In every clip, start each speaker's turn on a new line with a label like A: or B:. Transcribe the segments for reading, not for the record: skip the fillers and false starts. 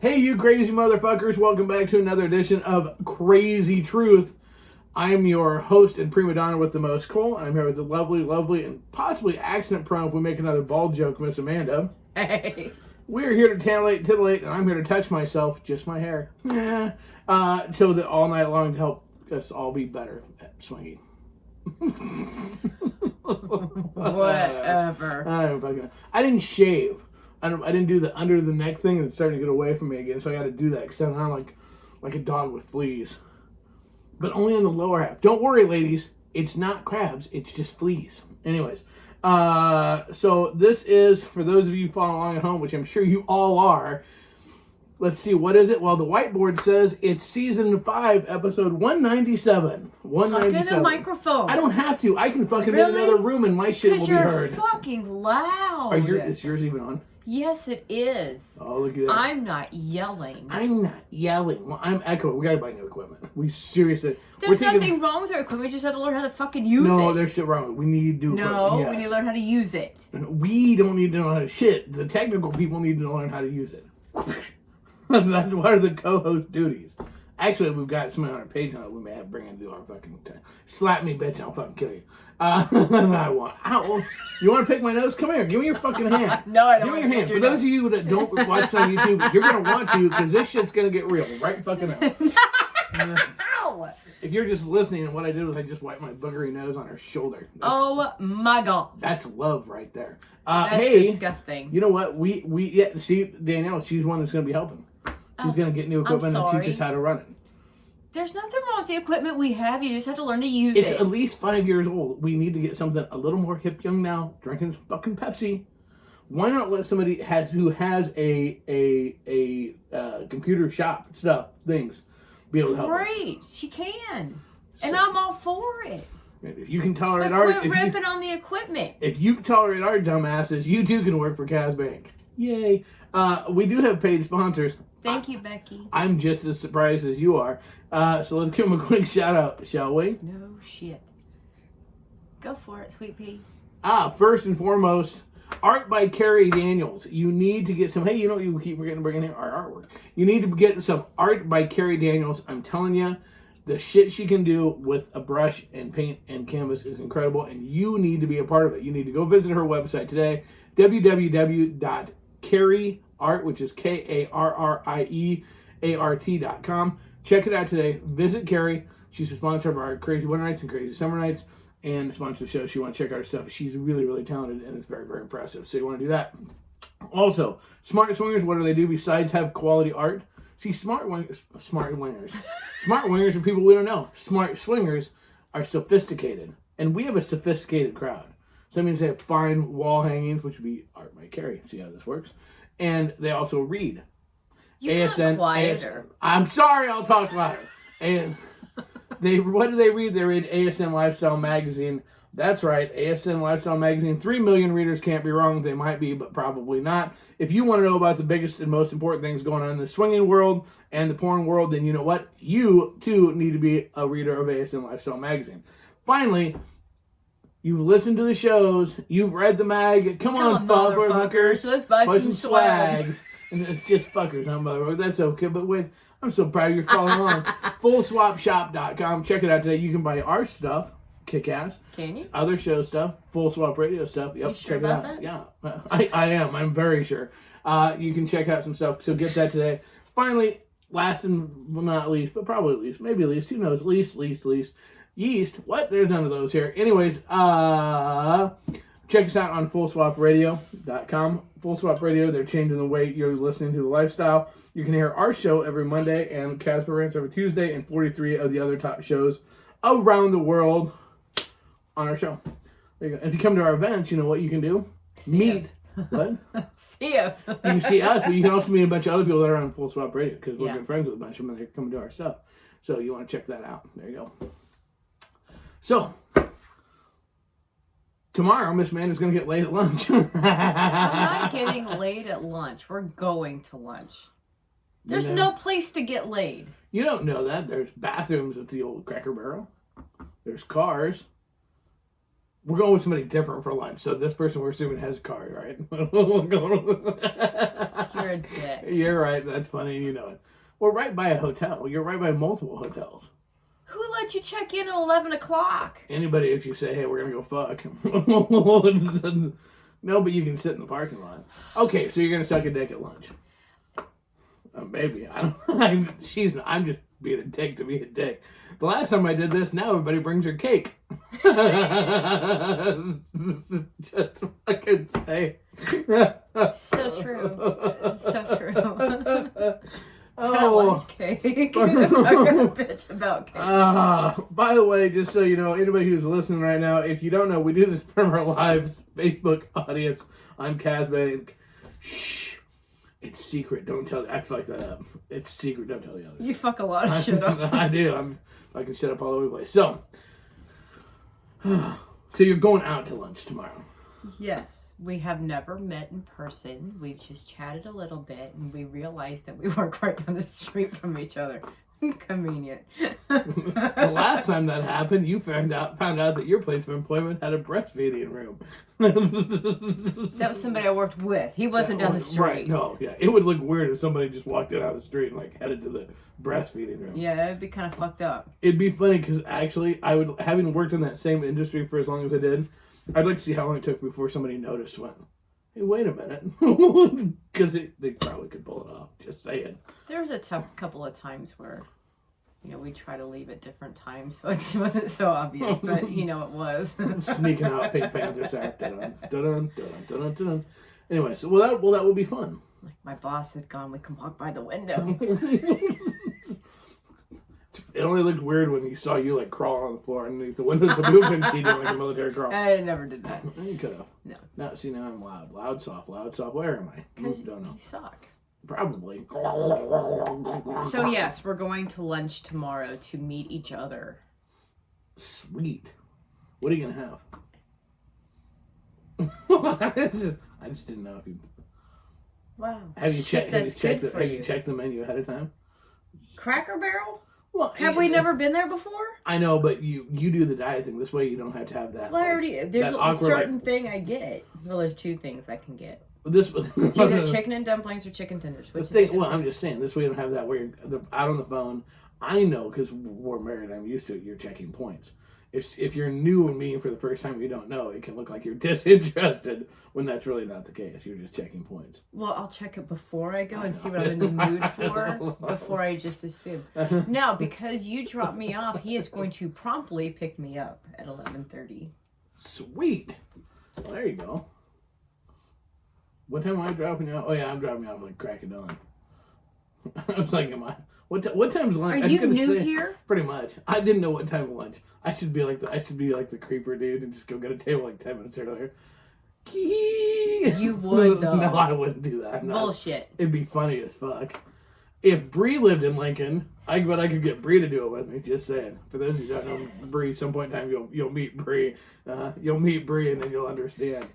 A: Hey, you crazy motherfuckers. Welcome back to another edition of Krazy Truth. I'm your host and prima donna with the most, Cole. I'm here with the lovely, and possibly accident-prone if we make another bald joke, Miss Amanda.
B: Hey.
A: We're here to titillate, and I'm here to touch myself, just my hair. So that all night long to help us all be better at swinging.
B: Whatever.
A: I didn't shave. I didn't do the under the neck thing, and it's starting to get away from me again. So I got to do that because I'm like a dog with fleas, but only on the lower half. Don't worry, ladies. It's not crabs. It's just fleas. Anyways, so this is for those of you following along at home, which I'm sure you all are. Let's see, what is it? Well, the whiteboard says it's season 5, episode 197. 197.
B: Talk in the microphone.
A: I don't have to. I can fucking be in another room and my shit will be heard.
B: Because you're fucking loud.
A: Is yours even on?
B: Yes, it is.
A: Oh, look at that.
B: I'm not yelling.
A: Well, I'm echoing. We gotta buy new equipment. We seriously.
B: There's nothing wrong with our equipment. We just have to learn how to fucking use it.
A: No, there's shit wrong. We need new equipment.
B: No,
A: yes.
B: we need to learn how to use it.
A: We don't need to know how to shit. The technical people need to learn how to use it. That's one of the co-host duties. Actually, we've got somebody on our page now that we may have to bring in to do our fucking time. Slap me, bitch, I'll fucking kill you. Ow. You want to pick my nose? Come here. Give me your fucking hand.
B: No, I don't.
A: Give me your hand. For those of you that don't watch on YouTube, you're going to want to because this shit's going to get real right fucking now.
B: Ow!
A: If you're just listening, and what I did was I just wiped my boogery nose on her shoulder.
B: Oh my god.
A: That's love right there.
B: That's
A: hey,
B: disgusting.
A: You know what? See, Danielle, she's one that's going to be helping. She's going to get new equipment and teach us how to run it.
B: There's nothing wrong with the equipment we have. You just have to learn to use it.
A: It's at least 5 years old. We need to get something a little more hip young now. Drinking some fucking Pepsi. Why not let somebody who has a computer shop things be able to help us?
B: Great, she can, and I'm all for it.
A: If you can tolerate
B: quit ripping on the equipment.
A: If you tolerate our dumbasses, you too can work for Kaz Bank. Yay! We do have paid sponsors.
B: Thank you, Becky.
A: I'm just as surprised as you are. So let's give them a quick shout out, shall we?
B: No shit. Go for it, Sweet Pea.
A: First and foremost, art by Carrie Daniels. You need to get some, hey, you know what you keep forgetting to bring in here? Our artwork. You need to get some art by Carrie Daniels. I'm telling you, the shit she can do with a brush and paint and canvas is incredible, and you need to be a part of it. You need to go visit her website today, www.carrieart, which is KARRIEART.com. Check it out today. Visit Carrie. She's a sponsor of our Crazy Winter Nights and Crazy Summer Nights, and a sponsor of the show. She want to check out her stuff. She's really, really talented, and it's very, very impressive. So you want to do that. Also, Smart Swingers, what do they do besides have quality art? See, smart wingers. Smart wingers are people we don't know. Smart swingers are sophisticated, and we have a sophisticated crowd. So that means they have fine wall hangings, which would be art by Carrie. See how this works? And they also read.
B: Quieter.
A: I'm sorry, I'll talk louder. And what do they read? They read ASM Lifestyle Magazine. That's right, ASM Lifestyle Magazine. 3 million readers can't be wrong. They might be, but probably not. If you want to know about the biggest and most important things going on in the swinging world and the porn world, then you know what? You, too, need to be a reader of ASM Lifestyle Magazine. Finally, you've listened to the shows. You've read the mag. Come on, motherfuckers.
B: Let's buy some swag.
A: And it's just fuckers, huh, motherfucker? That's okay. But wait, I'm so proud of you following along. FullSwapShop.com. Check it out today. You can buy our stuff. Kick-ass.
B: Can you?
A: Other show stuff. Full Swap Radio stuff. Yep,
B: you sure
A: check it
B: about
A: out.
B: that?
A: Yeah, I am. I'm very sure. You can check out some stuff. So get that today. Finally, last and well, not least, but probably least, maybe least. Who knows? Least. Yeast. What? There's none of those here. Anyways, check us out on FullSwapRadio.com. Full Swap Radio, they're changing the way you're listening to the lifestyle. You can hear our show every Monday and Casper Rants every Tuesday and 43 of the other top shows around the world on our show. There you go. If you come to our events, you know what you can do? Meet. What?
B: See us.
A: You can see us, but you can also meet a bunch of other people that are on Full Swap Radio because we're good friends with a bunch of them that come to our stuff. So you want to check that out. There you go. So, tomorrow, Miss Amanda's going to get late at lunch.
B: We're not getting laid at lunch. We're going to lunch. There's no place to get laid.
A: You don't know that. There's bathrooms at the old Cracker Barrel. There's cars. We're going with somebody different for lunch. So this person we're assuming has a car, right?
B: You're You're a dick.
A: You're right. That's funny. You know it. We're right by a hotel. You're right by multiple hotels.
B: Who let you check in at 11 o'clock?
A: Anybody, if you say, hey, we're going to go fuck. No, but you can sit in the parking lot. Okay, so you're going to suck a dick at lunch. Maybe. I don't. I'm just being a dick to be a dick. The last time I did this, now everybody brings her cake. Just fucking say.
B: So true. So true. I
A: Oh.
B: like cake. I'm not gonna bitch about cake.
A: By the way, just so you know, anybody who's listening right now, if you don't know, we do this from our live Facebook audience on Casbank. Shh. It's secret. Don't tell. I fucked that up. It's secret. Don't tell the others.
B: You fuck a lot of shit up.
A: I do. I can shut up all over the place. So you're going out to lunch tomorrow.
B: Yes. We have never met in person. We've just chatted a little bit, and we realized that we work right down the street from each other. Convenient.
A: The last time that happened, you found out that your place of employment had a breastfeeding room.
B: That was somebody I worked with. He wasn't down the street.
A: Right, no, yeah. It would look weird if somebody just walked in out of the street and like headed to the breastfeeding room.
B: Yeah, it'd be kind of fucked up.
A: It'd be funny because actually, having worked in that same industry for as long as I did, I'd like to see how long it took before somebody noticed. Went, hey, wait a minute, because they probably could pull it off. Just saying.
B: There was a couple of times where, we try to leave at different times, so it wasn't so obvious, but it was.
A: Sneaking out Pink Panther style. Dun, dun, dun, dun, dun. Anyway, so that will be fun.
B: Like, my boss is gone. We can walk by the window.
A: It only looked weird when he saw you like crawl on the floor underneath the windows of the moving seat doing like a military crawl.
B: I never did that.
A: You could have.
B: No.
A: Now, see, now I'm loud, soft. Where am I? Don't know.
B: You suck.
A: Probably.
B: So yes, we're going to lunch tomorrow to meet each other.
A: Sweet. What are you gonna have? I just didn't know if you.
B: Wow.
A: Have you checked
B: the
A: menu ahead of time?
B: Cracker Barrel?
A: Well,
B: have we never been there before?
A: I know, but you do the diet thing. This way you don't have to have that.
B: Well, there's a certain thing I get. Well, there's two things I can get.
A: It's
B: either chicken and dumplings or chicken tenders.
A: I'm just saying, this way you don't have that where you're out on the phone. I know, because we're married, I'm used to it, you're checking points. If you're new and meeting for the first time, you don't know, it can look like you're disinterested when that's really not the case. You're just checking points.
B: Well, I'll check it before I go and see what I'm in the mood for before I just assume. Now, because you dropped me off, he is going to promptly pick me up at 11:30. Sweet.
A: Well, there you go. What time am I dropping you off? Oh, yeah, I'm dropping you off like crack of dawn. I was like, what time's lunch?
B: Are you new here?
A: Pretty much. I didn't know what time of lunch. I should be like the creeper dude and just go get a table like 10 minutes earlier.
B: You would though.
A: No, I wouldn't do that. No.
B: Bullshit.
A: It'd be funny as fuck. If Bree lived in Lincoln, I could get Bree to do it with me. Just saying. For those of you who don't know Bree, some point in time you'll meet Bree. You'll meet Bree and then you'll understand.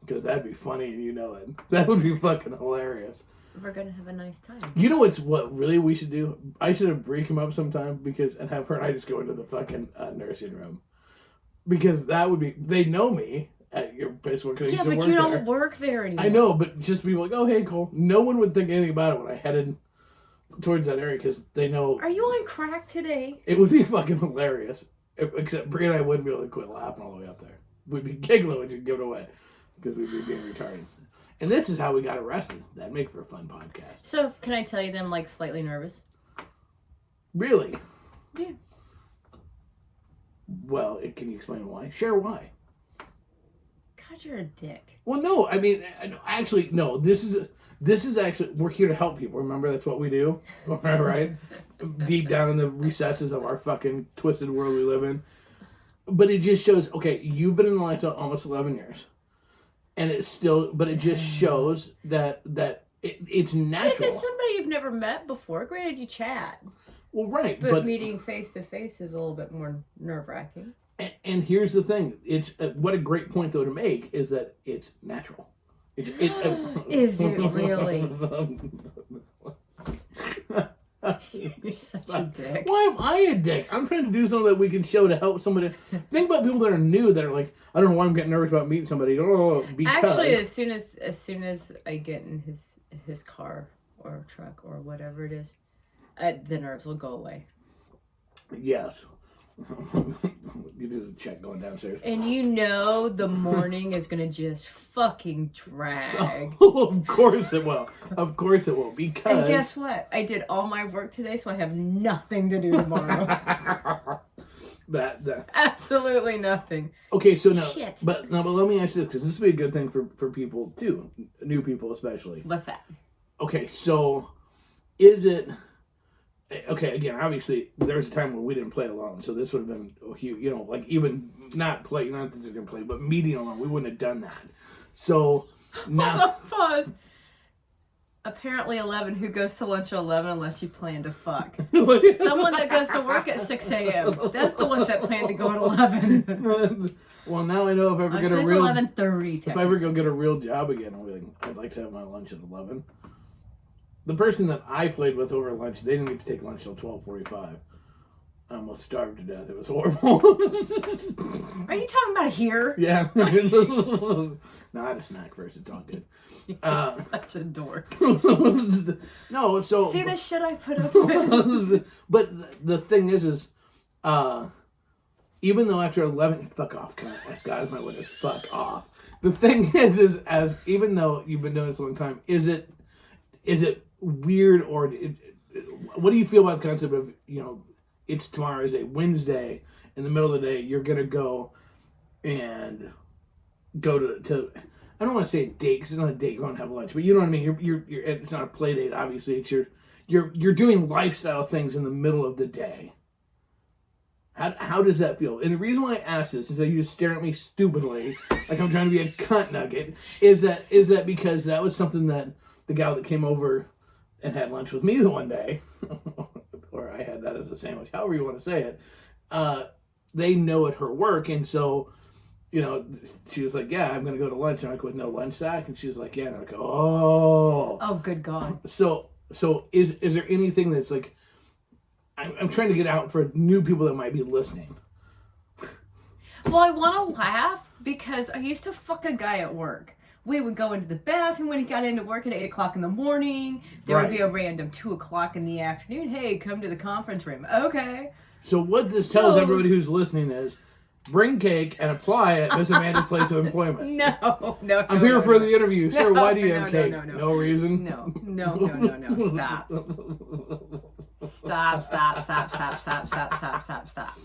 A: Because that'd be funny and you know it. That would be fucking hilarious.
B: We're gonna have a nice time.
A: You know what really we should do? I should have Bree come up sometime and have her and I just go into the fucking nursing room. Because that would be, they know me at your place where
B: yeah, but you don't work there anymore.
A: I know, but just be like, oh hey Cole. No one would think anything about it when I headed towards that area because they know.
B: Are you on crack today?
A: It would be fucking hilarious. Except Bree and I wouldn't be able to quit laughing all the way up there. We'd be giggling when you'd give it away. Because we'd be being retarded. And this is how we got arrested. That'd make for a fun podcast.
B: So, can I tell you that I'm like slightly nervous?
A: Really?
B: Yeah.
A: Well, can you explain why? Share why.
B: God, you're a dick.
A: Well, no. I mean, actually, no. This is actually, we're here to help people. Remember, that's what we do. Right? Deep down in the recesses of our fucking twisted world we live in. But it just shows, okay, you've been in the lifestyle almost 11 years. And it just shows that it's natural.
B: If it's somebody you've never met before, granted you chat.
A: Well, right.
B: But meeting face to face is a little bit more nerve-wracking.
A: And here's the thing. It's what a great point, though, to make is that it's natural.
B: Is it really? You're such a dick.
A: Why am I a dick? I'm trying to do something that we can show to help somebody. Think about people that are new that are like, I don't know why I'm getting nervous about meeting somebody. Oh, because
B: Actually, as soon as I get in his car or truck or whatever it is, the nerves will go away.
A: Yes. You do the check going downstairs.
B: And the morning is gonna just fucking drag.
A: Of course it will. Of course it will. Because
B: And guess what? I did all my work today, so I have nothing to do tomorrow.
A: that.
B: Absolutely nothing.
A: Okay, so now,
B: Shit.
A: but let me ask you this, because this would be a good thing for people too, new people especially.
B: What's that?
A: Okay, so is it? Okay, again, obviously, there was a time when we didn't play alone, so this would have been a huge, like even not that they're going to play, but meeting alone, we wouldn't have done that. So now.
B: Hold on, pause. Apparently 11, who goes to lunch at 11 unless you plan to fuck? Someone that goes to work at 6 a.m. That's the ones that plan to go at 11.
A: Well, now I know if I ever get a
B: it's
A: real
B: 11:30.
A: if I ever go get a real job again, I'll be like, I'd like to have my lunch at 11. The person that I played with over lunch, they didn't get to take lunch till 12:45. I almost starved to death. It was horrible.
B: Are you talking about here?
A: Yeah. No, I had a snack first. It's all good.
B: You're such a dork.
A: No, so
B: See the shit I put up with?
A: but the thing is, even though after 11, fuck off, as God is my witness, fuck off. The thing is as even though you've been doing this a long time, is it weird or what do you feel about the concept of it's tomorrow is a Wednesday in the middle of the day you're gonna go and go to I don't want to say a date because it's not a date, you're going to have lunch, but you know what I mean, you're it's not a play date, obviously, it's you're doing lifestyle things in the middle of the day. How does that feel? And the reason why I ask this is that you just stare at me stupidly like I'm trying to be a cunt nugget is that because that was something that the gal that came over and had lunch with me the one day, or I had that as a sandwich, however you want to say it, they know at her work, and so, she was like, yeah, I'm going to go to lunch, and I go, with no lunch sack, and she's like, yeah, and I go, oh.
B: Oh, good God.
A: So is there anything that's like, I'm trying to get out for new people that might be listening.
B: Well, I want to laugh because I used to fuck a guy at work. We would go into the bathroom when he got into work at 8 o'clock in the morning. There would be a random 2 o'clock in the afternoon. Hey, come to the conference room. Okay.
A: So what this tells everybody who's listening is, bring cake and apply it as Amanda's place of employment.
B: No.
A: I'm here for the interview. Sir, why do you have cake?
B: No.
A: No reason?
B: No. Stop. Stop.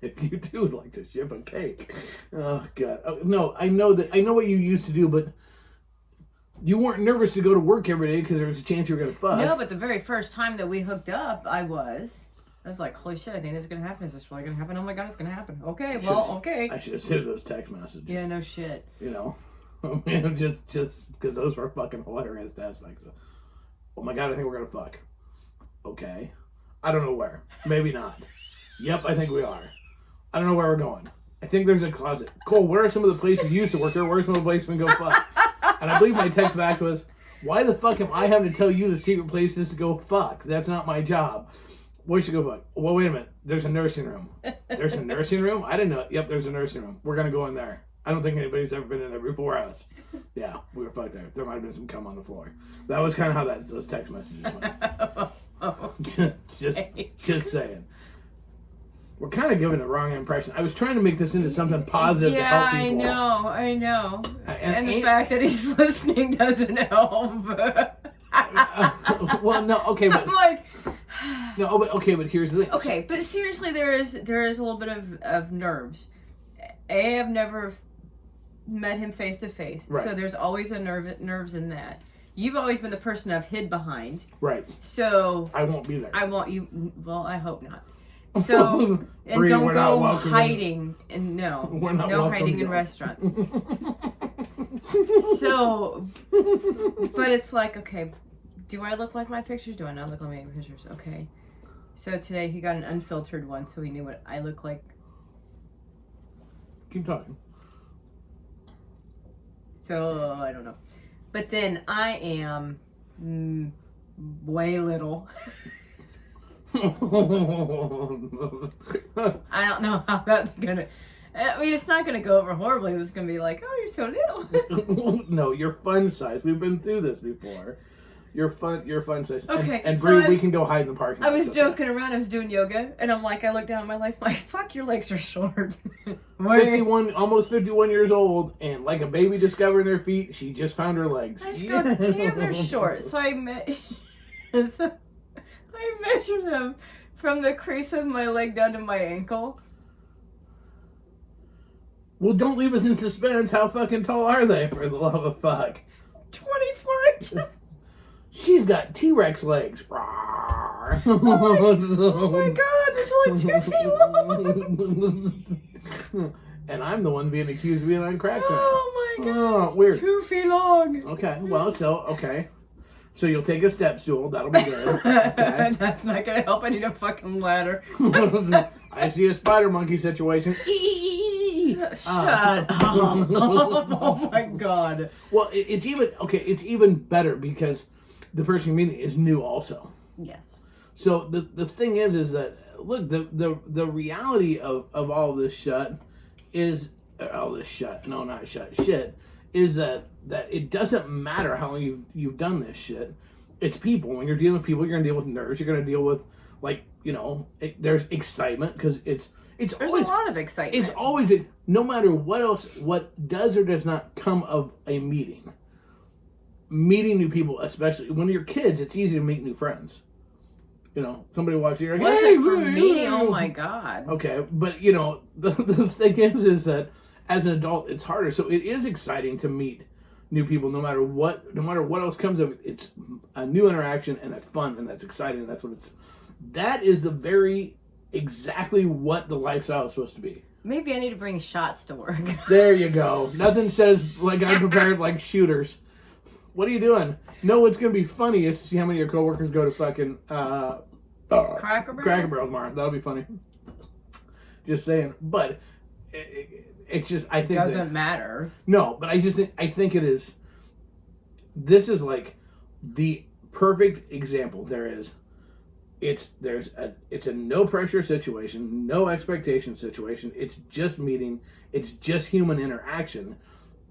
A: You too would like to ship a cake. Oh, God. Oh, no, I know what you used to do, but you weren't nervous to go to work every day because there was a chance you were going to fuck.
B: No, but the very first time that we hooked up, I was like, holy shit, I think this is going to happen. Is this really going to happen? Oh my God, it's going to happen. Okay, okay.
A: I should have saved those text messages.
B: Yeah, no shit.
A: Just because those were fucking hilarious aspects. Oh my God, I think we're going to fuck. Okay. I don't know where. Maybe not. Yep, I think we are. I don't know where we're going. I think there's a closet. Cole, where are some of the places you used to work here? Where are some of the places we can go fuck? And I believe my text back was, why the fuck am I having to tell you the secret places to go fuck? That's not my job. Where should go fuck? Well, wait a minute. There's a nursing room. There's a nursing room? I didn't know. Yep, there's a nursing room. We're going to go in there. I don't think anybody's ever been in there before us. Yeah, we were fucked there. There might have been some cum on the floor. That was kind of how those text messages went. Just saying. We're kind of giving the wrong impression. I was trying to make this into something positive to help people.
B: Yeah, I know. And the fact that he's listening doesn't help.
A: Well, no, okay, but
B: I'm like,
A: no, but okay, but here's the thing.
B: Okay, but seriously, there is a little bit of nerves. I've never met him face to face, so there's always a nerves in that. You've always been the person I've hid behind,
A: right?
B: So
A: I won't be there.
B: I want you. Well, I hope not. So and Bree, don't go hiding and no hiding in restaurants. So, but it's like, okay, do I look like my pictures? Do I not look like my pictures? Okay. So today he got an unfiltered one, so he knew what I look like.
A: Keep talking.
B: So I don't know, but then I am way little. I don't know how that's gonna. I mean, it's not gonna go over horribly. It's gonna be like, oh, you're so little.
A: No, you're fun size. We've been through this before. You're fun size.
B: Okay,
A: And
B: so
A: Bree, we can go hide in the parking lot.
B: I was joking around. I was doing yoga, and I'm like, I look down at my legs. I'm like, fuck, your legs are short.
A: 51, almost 51 years old, and like a baby discovering their feet, she just found her legs.
B: I just go, damn, they're short. So I measure them from the crease of my leg down to my ankle.
A: Well, don't leave us in suspense. How fucking tall are they, for the love of fuck?
B: 24 inches.
A: She's got T-Rex legs.
B: Oh my god, it's only 2 feet long.
A: And I'm the one being accused of being on crack.
B: Oh my god.
A: Oh, weird.
B: 2 feet long.
A: Okay, well, okay. So you'll take a step stool. That'll be good. Okay.
B: That's not gonna help. I need a fucking ladder.
A: I see a spider monkey situation.
B: Shut up. Oh my god.
A: Well, it's even better because the person you're meeting is new also.
B: Yes.
A: So the thing is that look, the reality of all this shit is is that it doesn't matter how long you've done this shit. It's people. When you're dealing with people, you're gonna deal with nerves. You're gonna deal with there's excitement because there's always
B: a lot of excitement.
A: It's always no matter what does or does not come of a meeting. Meeting new people, especially when you're kids, it's easy to make new friends. Somebody walks in, you're like,
B: hey, for me? Oh my god.
A: Okay, but the thing is that as an adult, it's harder. So it is exciting to meet new people, no matter what else comes of it. It's a new interaction, and that's fun, and that's exciting, and that is exactly what the lifestyle is supposed to be.
B: Maybe I need to bring shots to work.
A: There you go. Nothing says like I'm prepared like shooters. What are you doing? No, what's going to be funny is to see how many of your coworkers go to fucking
B: Cracker
A: Barrel tomorrow. That'll be funny. Just saying. But it's just, I think
B: doesn't matter.
A: No, but I think it is. This is like the perfect example. It's a no pressure situation, no expectation situation. It's just meeting. It's just human interaction.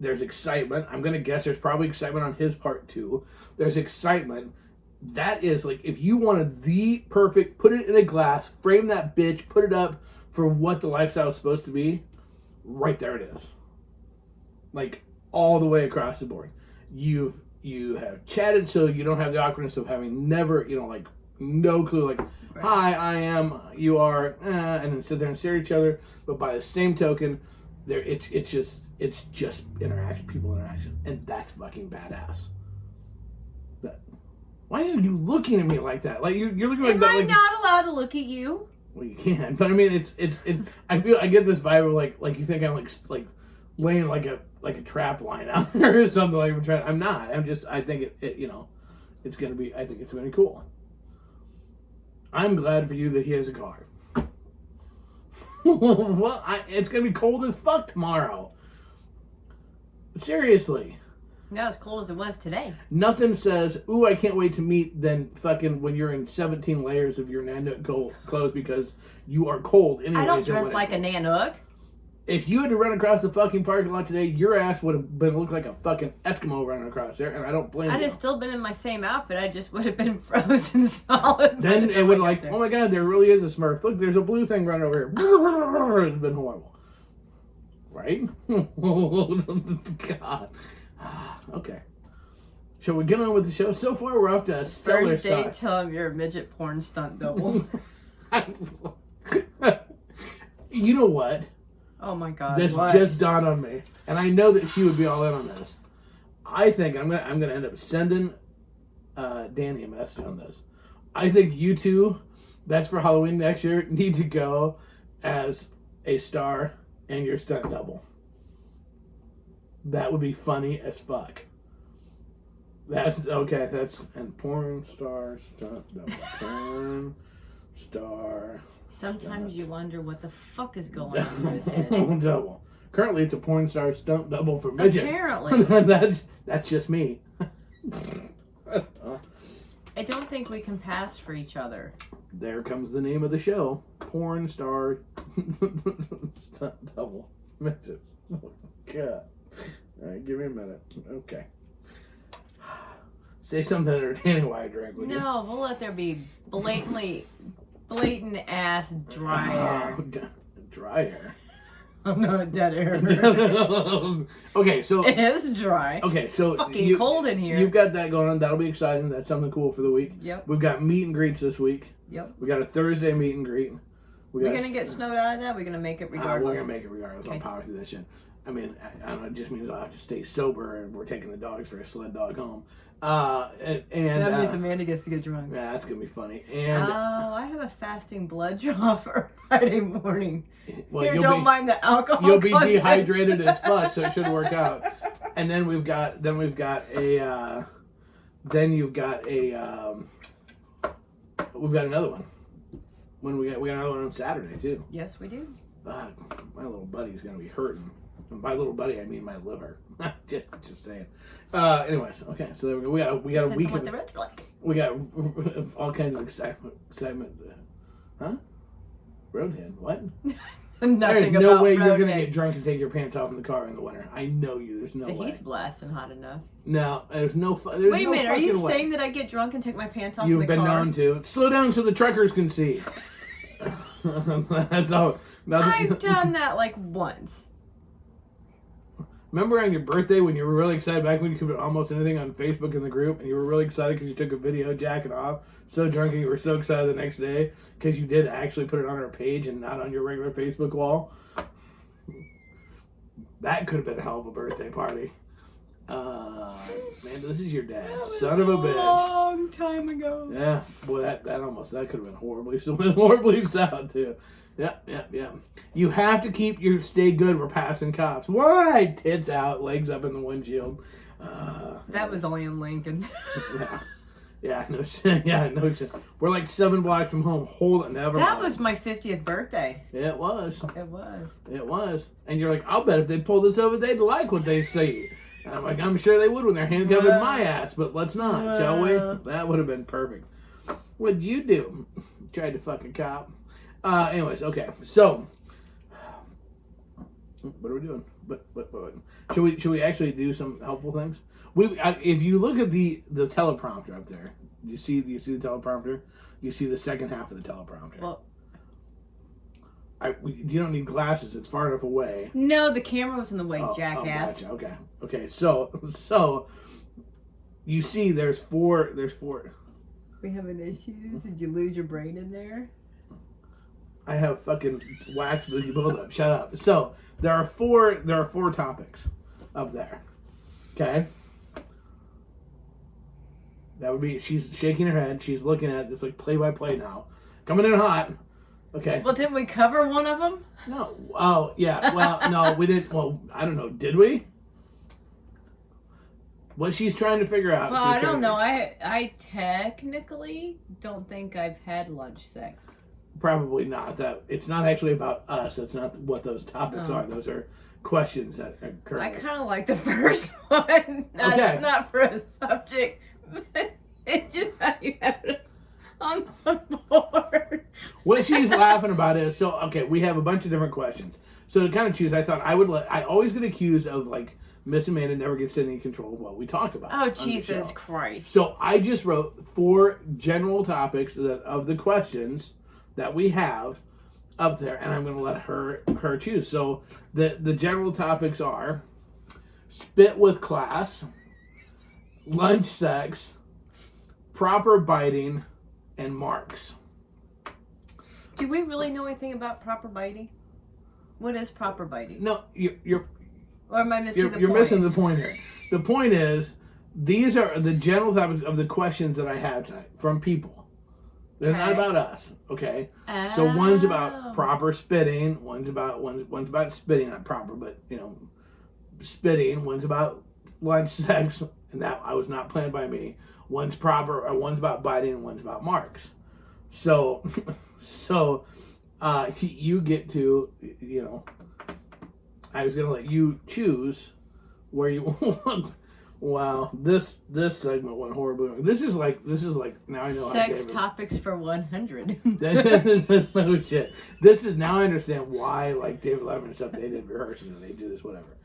A: There's excitement. I'm gonna guess there's probably excitement on his part too. There's excitement. That is like if you wanted the perfect, put it in a glass, frame that bitch, put it up for what the lifestyle is supposed to be. Right there it is. Like all the way across the board. You have chatted, so you don't have the awkwardness of having never, like no clue, like, right. Hi, I am, you are, and then sit there and stare at each other. But by the same token, it's just interaction, people interaction, and that's fucking badass. But why are you looking at me like that? Like you're looking like
B: Am
A: that.
B: I
A: like,
B: not allowed to look at you?
A: Well, you can, but I mean, I get this vibe of like you think I'm like laying like a trap line out there or something. Like I'm not. I think it's gonna be. I think it's gonna be cool. I'm glad for you that he has a car. Well, it's gonna be cold as fuck tomorrow. Seriously.
B: Not as cold as it was today.
A: Nothing says, ooh, I can't wait to meet than fucking when you're in 17 layers of your Nanook clothes because you are cold anyways.
B: I don't dress like a Nanook.
A: If you had to run across the fucking parking lot today, your ass would have looked like a fucking Eskimo running across there, and I don't blame you.
B: I'd have still been in my same outfit. I just would have been frozen solid.
A: Then it would like, oh my god, there really is a Smurf. Look, there's a blue thing running over here. It's been horrible. Right? God. Okay. Shall we get on with the show? So far, we're off to a stellar
B: First date,
A: start.
B: tell him you're a midget porn stunt double.
A: You know what?
B: Oh my god!
A: This just dawned on me, and I know that she would be all in on this. I think I'm gonna end up sending Danny a message on this. I think you two, that's for Halloween next year, need to go as a star and your stunt double. That would be funny as fuck. That's okay. And porn star stunt double. Porn star.
B: Sometimes
A: stunt.
B: you wonder what the fuck is going on in his head.
A: Double. Currently, it's a porn star stunt double for midgets.
B: Apparently.
A: that's just me.
B: I don't think we can pass for each other.
A: There comes the name of the show. Porn star stunt double. Midget. Oh, God. All right, give me a minute. Okay. Say something entertaining while I drink, would you?
B: No, we'll let there be blatant ass dry air.
A: Dry air?
B: I'm not dead air.
A: Okay, so...
B: It is dry.
A: Okay, so...
B: Fucking cold in here.
A: You've got that going on. That'll be exciting. That's something cool for the week.
B: Yep.
A: We've got meet and greets this week.
B: Yep.
A: We got a Thursday meet and greet.
B: We're going to get snowed out of that? We're going to make it regardless?
A: We're going to make it regardless.
B: Okay.
A: I'll power through that shit. I mean, I don't know, it just means I'll have to stay sober and we're taking the dogs for a sled dog home.
B: That means Amanda gets to get drunk.
A: Yeah, that's going to be funny. And
B: I have a fasting blood draw for Friday morning.
A: well,
B: Here, don't mind the alcohol
A: You'll be
B: content.
A: dehydrated as fuck, so it should work out. And then we've got we've got another one. When we got another one on Saturday too.
B: Yes, we do.
A: My little buddy's gonna be hurting. And by little buddy, I mean my liver. just saying. Anyways, okay. So there we go. We got a week.
B: What the roads are like.
A: We got all kinds of excitement. Huh? Roadhead? What? There's no way you're gonna get drunk and take your pants off in the car in the winter. I know you. There's no way.
B: The heat's blasting hot enough.
A: No, there's no.
B: Wait a minute. Are you saying that I get drunk and take my pants off in the car?
A: You've been known to. Slow down so the truckers can see. That's all.
B: I've done that like once.
A: Remember on your birthday when you were really excited, back when you could put almost anything on Facebook in the group, and you were really excited because you took a video jacking off, so drunk, and you were so excited the next day because you did actually put it on our page and not on your regular Facebook wall? That could have been a hell of a birthday party. Man, this is your dad.
B: That was
A: Son of a bitch.
B: long time ago.
A: Yeah, boy, that could have been horribly sad too. Yeah. You have to stay good. We're passing cops. Why? Tits out, legs up in the windshield.
B: That was only in Lincoln.
A: No shit. We're like 7 blocks from home. Hold it, never.
B: That was my 50th birthday.
A: It was.
B: It was.
A: And you're like, I'll bet if they pull this over, they'd like what they see. And I'm like, I'm sure they would when they're handcuffing my ass, but let's not, shall we? That would have been perfect. What'd you do? Tried to fuck a cop. Anyways, okay. So, what are we doing? What? Should we actually do some helpful things? If you look at the teleprompter up there, do you see the teleprompter? You see the second half of the teleprompter.
B: Well,
A: you don't need glasses. It's far enough away.
B: no, the camera was in the way, jackass.
A: Gotcha. Okay. So you see, there's four.
B: We having issues? Did you lose your brain in there?
A: I have fucking wax buildup. Shut up. So there are four topics up there. Okay. That would be. She's shaking her head. She's looking at this like play by play now. Coming in hot. Okay.
B: Well, didn't we cover one of them?
A: No. Oh yeah. Well, no, we didn't. Well, I don't know. Did we? What she's trying to figure out.
B: Well, I don't know. I technically don't think I've had lunch sex.
A: Probably not. That it's not actually about us. That's not what those topics are. Those are questions that occur.
B: I kind of like the first one. Not for a subject, but it's just how you have it on the board.
A: What she's laughing about is we have a bunch of different questions. So to kind of choose, I thought I always get accused of like Miss Amanda never gets any control of what we talk about.
B: Oh, Jesus Christ.
A: So I just wrote 4 general topics of the questions that we have up there, and I'm going to let her choose. So the general topics are spit with class, lunch sex, proper biting, and marks.
B: Do we really know anything about proper biting? What is proper biting?
A: No, you're
B: or am I missing the point?
A: You're missing the point here. The point is, these are the general topics of the questions that I have tonight from people. They're not about us, okay?
B: Oh.
A: So one's about proper spitting, one's about spitting, not proper, but spitting. One's about lunch sex, and that I was not planned by me. One's about biting, and one's about marks. So you get to, I was gonna let you choose where you Wow, this segment went horribly. This is like now I know.
B: Sex topics for 100.
A: No shit. This is now I understand why like David Letterman and stuff they did rehearsals and they do this whatever.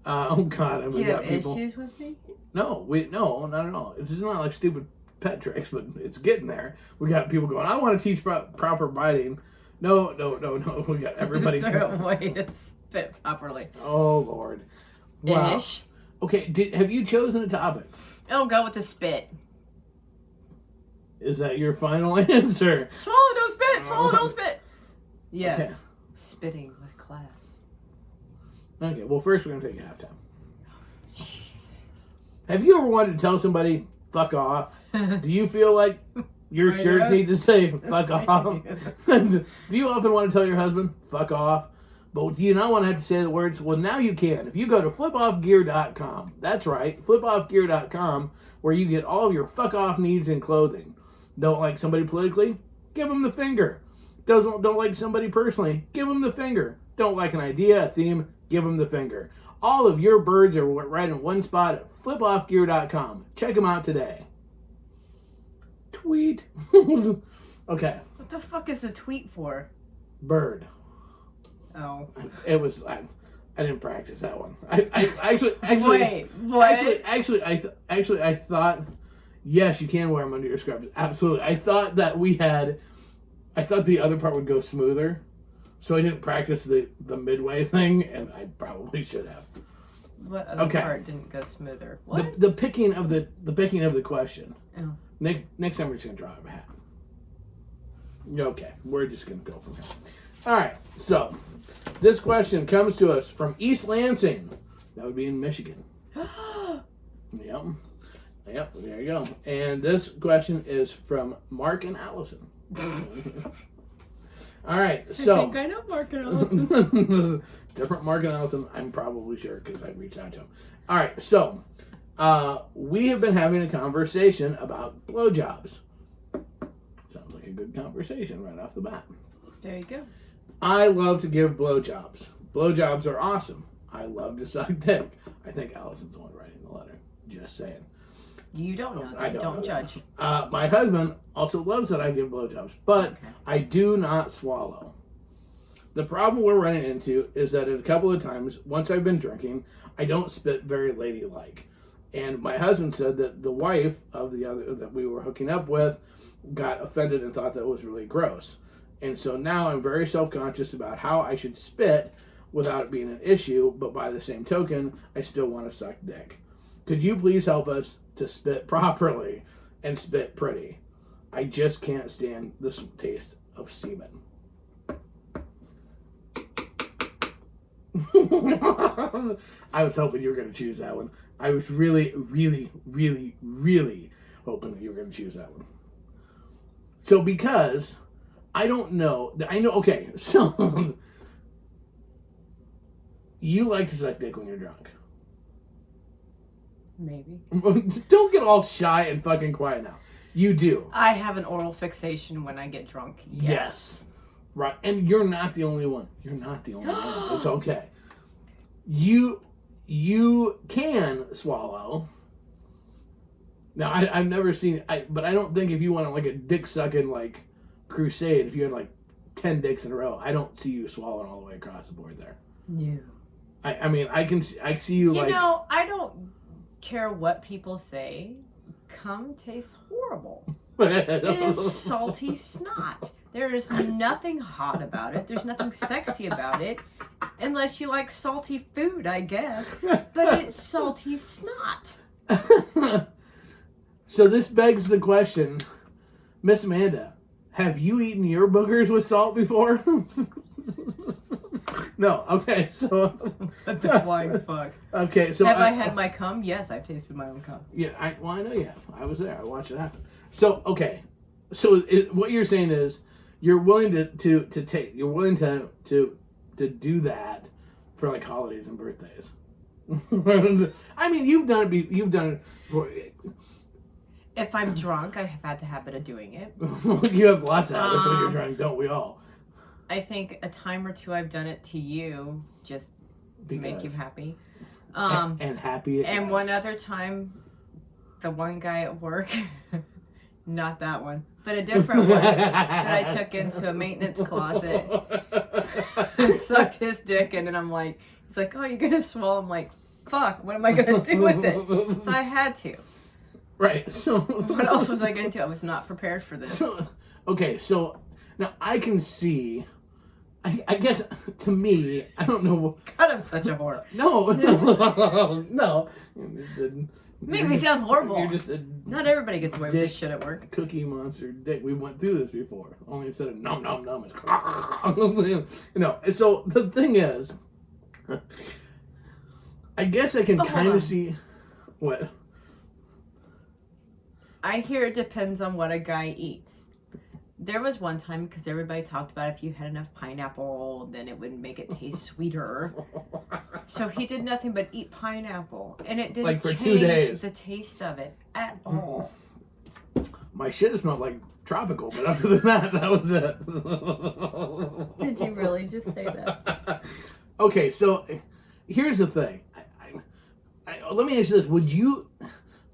A: Oh God, I mean,
B: do you have issues with me?
A: No, not at all. It's not like stupid pet tricks, but it's getting there. We got people going. I want to teach proper biting. No. We got everybody.
B: Is there a way to spit properly?
A: Oh Lord. Wow.
B: Ish.
A: Okay, have you chosen a topic?
B: I'll go with the spit.
A: Is that your final answer?
B: Swallow, don't spit. Swallow, don't spit. Yes. Okay. Spitting with class.
A: Okay, well, first we're going to take halftime.
B: Jesus.
A: Have you ever wanted to tell somebody, fuck off? Do you feel like your shirt needs to say, fuck off? Do you often want to tell your husband, fuck off? But do you not want to have to say the words? Well, now you can. If you go to flipoffgear.com, that's right, flipoffgear.com, where you get all of your fuck-off needs in clothing. Don't like somebody politically? Give them the finger. Don't like somebody personally? Give them the finger. Don't like an idea, a theme? Give them the finger. All of your birds are right in one spot at flipoffgear.com. Check them out today. Tweet. Okay.
B: What the fuck is a tweet for?
A: Bird.
B: Oh.
A: It was I didn't practice that one. I actually
B: Wait, what?
A: Actually I thought yes, you can wear them under your scrubs. Absolutely. I thought the other part would go smoother. So I didn't practice the midway thing and I probably should have.
B: What other part didn't go smoother? What?
A: The picking of the question.
B: Oh.
A: Next time we're just gonna draw a hat. Okay, we're just gonna go from here. All right, so this question comes to us from East Lansing. That would be in Michigan. Yep, there you go. And this question is from Mark and Allison. All right, so...
B: I think I know Mark and Allison.
A: Different Mark and Allison, I'm probably sure, because I reached out to him. All right, so we have been having a conversation about blowjobs. Sounds like a good conversation right off the bat.
B: There you go.
A: I love to give blowjobs. Blowjobs are awesome. I love to suck dick. I think Allison's the one writing the letter. Just saying.
B: You don't know that.
A: I
B: don't judge.
A: My husband also loves that I give blowjobs, but I do not swallow. The problem we're running into is that a couple of times, once I've been drinking, I don't spit very ladylike. And my husband said that the wife of the other that we were hooking up with got offended and thought that was really gross. And so now I'm very self-conscious about how I should spit without it being an issue, but by the same token, I still want to suck dick. Could you please help us to spit properly and spit pretty? I just can't stand the taste of semen. I was hoping you were going to choose that one. I was really, really, really, really hoping that you were going to choose that one. So because... I know, okay, so you like to suck dick when you're drunk.
B: Maybe.
A: Don't get all shy and fucking quiet now. You do.
B: I have an oral fixation when I get drunk.
A: Yes. Right, and you're not the only one. You're not the only one. It's okay. You can swallow. Now, I've never seen, but I don't think if you want to like a dick sucking like crusade, if you had like 10 dicks in a row, I don't see you swallowing all the way across the board there.
B: No.
A: I mean, I see you like...
B: You know, I don't care what people say. Cum tastes horrible. It is salty snot. There is nothing hot about it. There's nothing sexy about it. Unless you like salty food, I guess. But it's salty snot.
A: So this begs the question, Miss Amanda, have you eaten your boogers with salt before? No. Okay, so...
B: What the flying fuck?
A: Okay, so...
B: Have I had my cum? Yes, I've tasted my own cum.
A: Yeah, I know you have. I was there. I watched it happen. So, okay. So what you're saying is you're willing to take... You're willing to do that for, like, holidays and birthdays. I mean, you've done it for...
B: If I'm drunk, I have had the habit of doing it.
A: You have lots of habits when you're drunk, don't we all?
B: I think a time or two I've done it to you just to make you happy.
A: And happy.
B: And one other time, the one guy at work, not that one, but a different one that I took into a maintenance closet, sucked his dick in, and I'm like, he's like, oh, you're gonna swallow? I'm like, fuck, what am I gonna do with it? So I had to.
A: Right. So
B: what else was I gonna do? I was not prepared for this.
A: Okay, so now I can see. I guess to me, I don't know.
B: God, I'm such a whore.
A: No.
B: Make me sound horrible.
A: You're just
B: not everybody gets away with this shit at work.
A: Cookie Monster dick. We went through this before. Only instead of nom nom nom, it's And so the thing is, I guess I can kind of see what.
B: I hear it depends on what a guy eats. There was one time, because everybody talked about if you had enough pineapple, then it would make it taste sweeter. So he did nothing but eat pineapple, and it didn't
A: for
B: change
A: 2 days.
B: the taste of it at all.
A: My shit smelled like tropical, but other than that, that was it.
B: Did you really just say that?
A: Okay, so here's the thing. Let me ask you this: would you?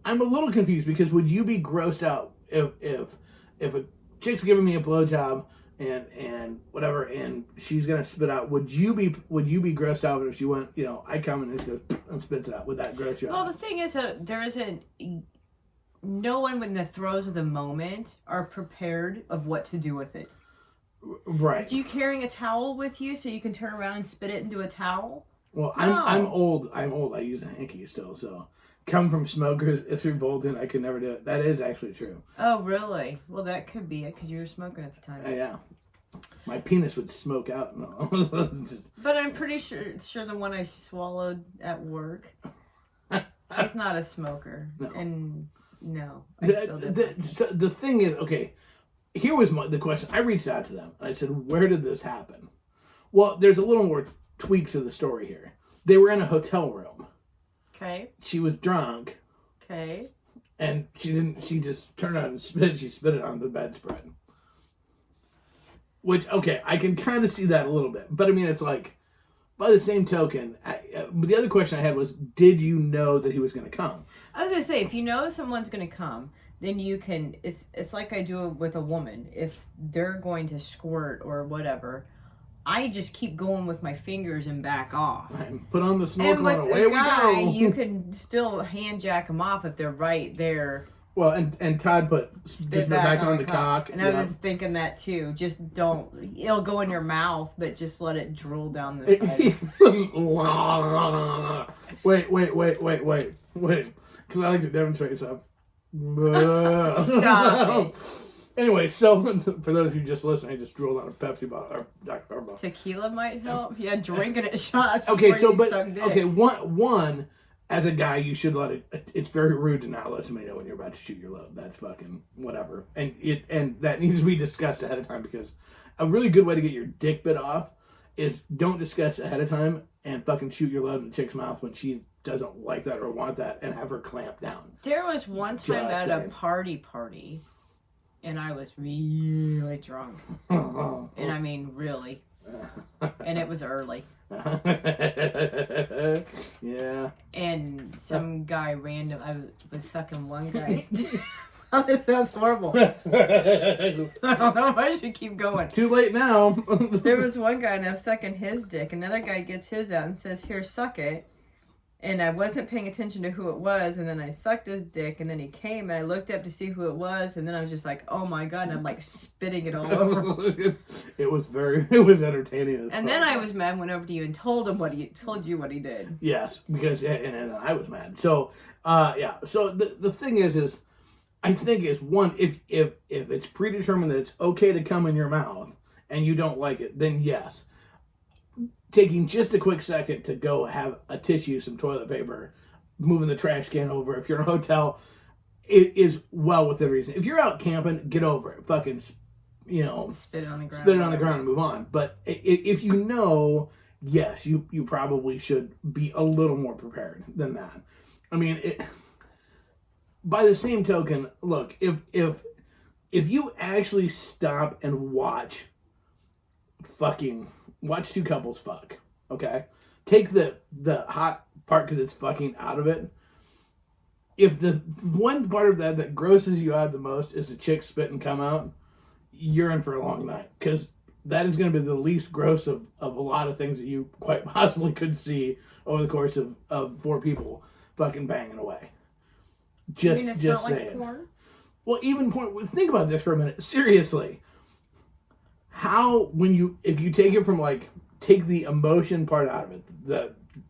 A: I'm a little confused because would you be grossed out if a chick's giving me a blowjob and whatever, and she's gonna spit out? Would you be grossed out if she went, I come and it goes and spits it out? Would that gross you out?
B: Well, the thing is that there isn't. No one, in the throes of the moment, are prepared of what to do with it.
A: Right.
B: Do you carrying a towel with you so you can turn around and spit it into a towel?
A: Well,
B: no.
A: I'm old. I use a hanky still, so. Come from smokers, it's revolting. I could never do it. That is actually true.
B: Oh, really? Well, that could be it because you were smoking at the time.
A: Yeah. My penis would smoke out. No.
B: But I'm pretty sure the one I swallowed at work, he's not a smoker.
A: No.
B: And no, I still didn't.
A: So the thing is, okay, here was the question. I reached out to them. And I said, where did this happen? Well, there's a little more tweak to the story here. They were in a hotel room.
B: Okay.
A: She was drunk.
B: Okay.
A: And she just turned on and spit. She spit it on the bedspread. Which, okay, I can kind of see that a little bit. But I mean, it's like, by the same token, but the other question I had was, did you know that he was going to come?
B: I was going to say, if you know someone's going to come, then you can, it's like I do it with a woman. If they're going to squirt or whatever, I just keep going with my fingers and back off.
A: Right. Put on the snorkel and away we
B: go.
A: You
B: can still hand jack them off if they're right there.
A: Well, and Todd just back on the cock.
B: And I was thinking that too. Just don't. It'll go in your mouth, but just let it drool down the side.
A: Wait. Because I like to demonstrate stuff.
B: Stop it.
A: Anyway, so for those who just listen, I just drooled on a Pepsi bottle or Dr. Pepper.
B: Tequila might help. Yeah, drinking it shots.
A: Okay, so one as a guy, you should let it. It's very rude to not let somebody know when you're about to shoot your load. That's fucking whatever, and that needs to be discussed ahead of time, because a really good way to get your dick bit off is don't discuss ahead of time and fucking shoot your load in the chick's mouth when she doesn't like that or want that, and have her clamp down.
B: There was one time at a party. And I was really drunk. And I mean, really. And it was early.
A: Yeah.
B: And some guy random, I was sucking one guy's dick. Oh, this sounds horrible. I don't know if I should keep going.
A: Too late now.
B: There was one guy and I was sucking his dick. Another guy gets his out and says, here, suck it. And I wasn't paying attention to who it was, and then I sucked his dick, and then he came, and I looked up to see who it was, and then I was just like, oh my god, and I'm like spitting it all over.
A: It was entertaining.
B: And then I was mad, went over to you and told you what he did.
A: Yes, because, and I was mad. So, yeah, so the thing is I think is one, if it's predetermined that it's okay to come in your mouth, and you don't like it, then yes. Taking just a quick second to go have a tissue, some toilet paper, moving the trash can over. If you're in a hotel, it is well within reason. If you're out camping, get over it. Fucking, spit it on the ground and move on. But if you know, yes, you probably should be a little more prepared than that. I mean, by the same token, look, if you actually stop and watch two couples fuck, okay? take the hot part because it's fucking out of it. If the one part of that grosses you out the most is a chick spit and come out, you're in for a long night. Because that is going to be the least gross of a lot of things that you quite possibly could see over the course of 4 people fucking banging away. Just
B: not
A: saying.
B: Like porn?
A: Well, even porn. Think about this for a minute. Seriously. How, if you take it from take the emotion part out of it,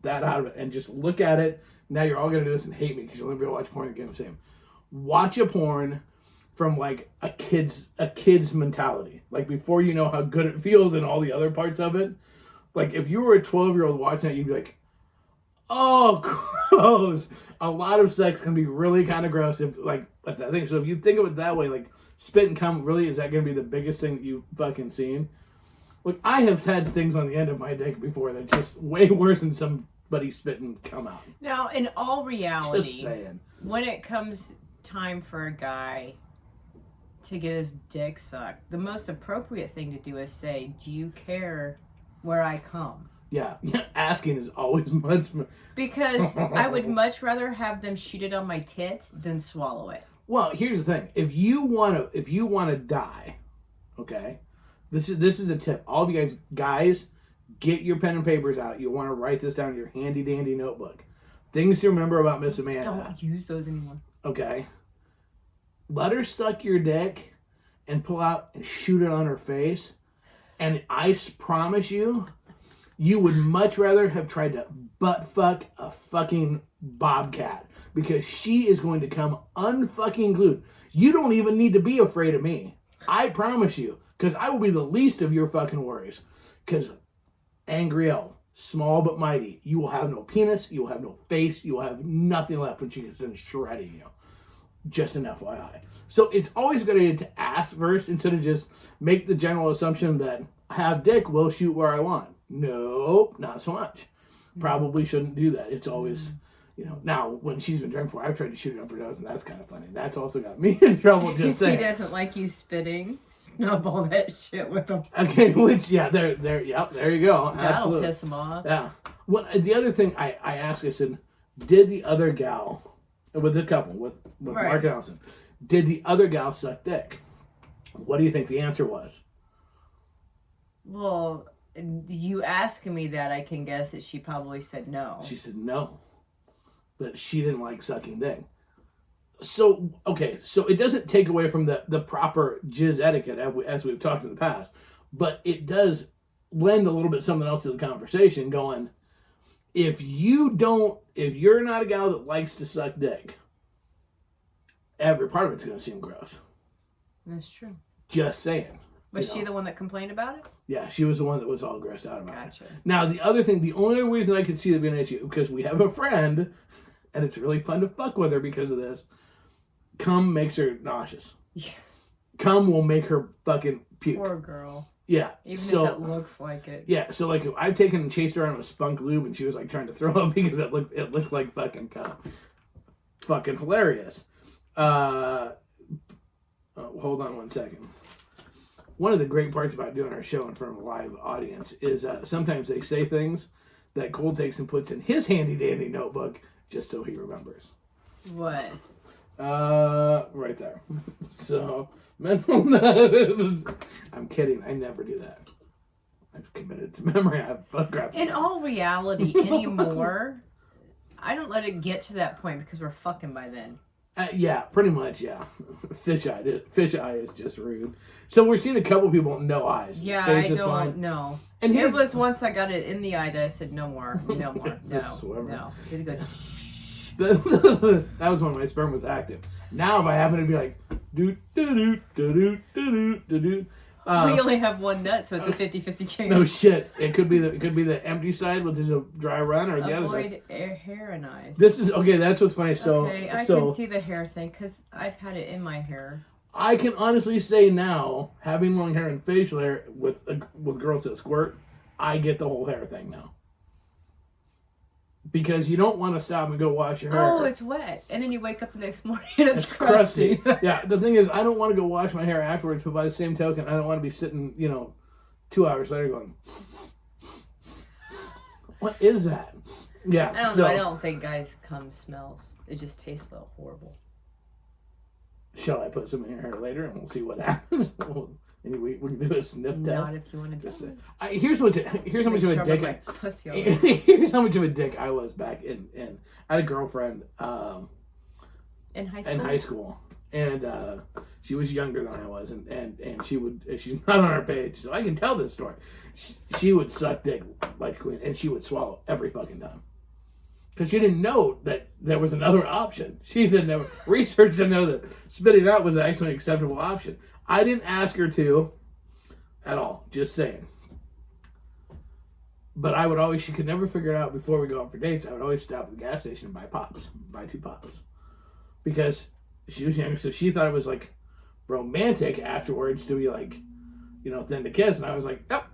A: that out of it, and just look at it. Now you're all going to do this and hate me because you'll never be able to watch porn again the same. Watch a porn from a kid's mentality. Before you know how good it feels and all the other parts of it. If you were a 12-year-old watching that, you'd be like, oh, gross. A lot of sex can be really kind of gross if that thing. So if you think of it that way, spit and cum, really, is that going to be the biggest thing that you've fucking seen? I have had things on the end of my dick before that just way worse than somebody spit and cum out.
B: Now, in all reality,
A: just saying.
B: When it comes time for a guy to get his dick sucked, the most appropriate thing to do is say, do you care where I come?
A: Yeah, asking is always much more...
B: Because I would much rather have them shoot it on my tits than swallow it.
A: Well, here's the thing. If you want to die, okay, this is a tip. All of you guys, get your pen and papers out. You want to write this down in your handy dandy notebook. Things to remember about Miss Amanda.
B: Don't use those anymore.
A: Okay. Let her suck your dick and pull out and shoot it on her face. And I promise you, you would much rather have tried to butt fuck a fucking bobcat. Because she is going to come unfucking glued. You don't even need to be afraid of me. I promise you. Because I will be the least of your fucking worries. Because Angriel, small but mighty, you will have no penis, you will have no face, you will have nothing left when she gets done shredding you. Just an FYI. So it's always a good idea to ask first instead of just make the general assumption that have dick, will shoot where I want. Nope, not so much. Probably shouldn't do that. It's always... now, when she's been drank before, I've tried to shoot it up her nose, and that's kind of funny. That's also got me in trouble, just saying.
B: He doesn't like you spitting. Snowball that shit with him.
A: Okay, which, yeah, there you go.
B: That'll
A: Absolutely.
B: piss him off.
A: Yeah. Well, the other thing I asked, I said, did the other gal, with the couple, with
B: Right.
A: Mark and Allison, did the other gal suck dick? What do you think the answer was?
B: Well, you asking me that, I can guess that she probably said no.
A: She said no. That she didn't like sucking dick. So, okay, so it doesn't take away from the proper jizz etiquette as we've talked in the past, but it does lend a little bit something else to the conversation going, if you're not a gal that likes to suck dick, every part of it's going to seem gross.
B: That's true.
A: Just saying.
B: Was she the one that complained about it?
A: Yeah, she was the one that was all grossed out about
B: Gotcha.
A: it. Now, the other thing, the only reason I could see it being an issue, because we have a friend, and it's really fun to fuck with her because of this, cum makes her nauseous.
B: Yeah.
A: Cum will make her fucking puke.
B: Poor girl.
A: Yeah.
B: Even if it looks like it.
A: Yeah, so I've taken and chased her around with spunk lube, and she was trying to throw up because it looked like fucking cum. Fucking hilarious. Hold on one second. One of the great parts about doing our show in front of a live audience is sometimes they say things that Cole takes and puts in his handy dandy notebook just so he remembers.
B: What?
A: Right there. So, mental. I'm kidding. I never do that. I've committed to memory. I have photographed.
B: In all reality, anymore, I don't let it get to that point because we're fucking by then.
A: Yeah, pretty much, yeah. Fish eye is just rude. So we're seeing a couple people with no eyes.
B: Yeah,
A: Face
B: I
A: is
B: don't
A: fine.
B: know.
A: And
B: it was once I got it in the eye that I said, no more, no more,
A: Swimmer.
B: no. He goes,
A: that was when my sperm was active. Now if I happen to be like, do do do do do do do do.
B: we only have one nut, so it's a 50-50 chance.
A: No shit. It could be the empty side with just a dry run, or the other side.
B: Avoid hair and eyes.
A: This is okay. That's what's funny. So
B: okay, I can see the hair thing because I've had it in my hair.
A: I can honestly say now, having long hair and facial hair with girls that squirt, I get the whole hair thing now. Because you don't want to stop and go wash your hair.
B: Oh, it's wet. And then you wake up the next morning and it's
A: crusty. Yeah, the thing is, I don't want to go wash my hair afterwards, but by the same token, I don't want to be sitting, 2 hours later going, What is that? Yeah.
B: I don't know. I don't think guys' cum smells. It just tastes a little horrible.
A: Shall I put some in your hair later and we'll see what happens? Anyway, we can do a sniff test.
B: Not if you want to do it.
A: Here's how much of a dick here's how much of a dick I was back in. I had a girlfriend
B: in high school.
A: And she was younger than I was, and she's not on our page, so I can tell this story. She would suck dick like a queen, and she would swallow every fucking time. Because she didn't know that there was another option. She didn't know, research to know that spitting out was actually an acceptable option. I didn't ask her to at all, just saying. But I would always, she could never figure it out before we go out for dates. I would always stop at the gas station and buy 2 pops. Because she was younger, so she thought it was like romantic afterwards to be like, then to kiss. And I was like, yep,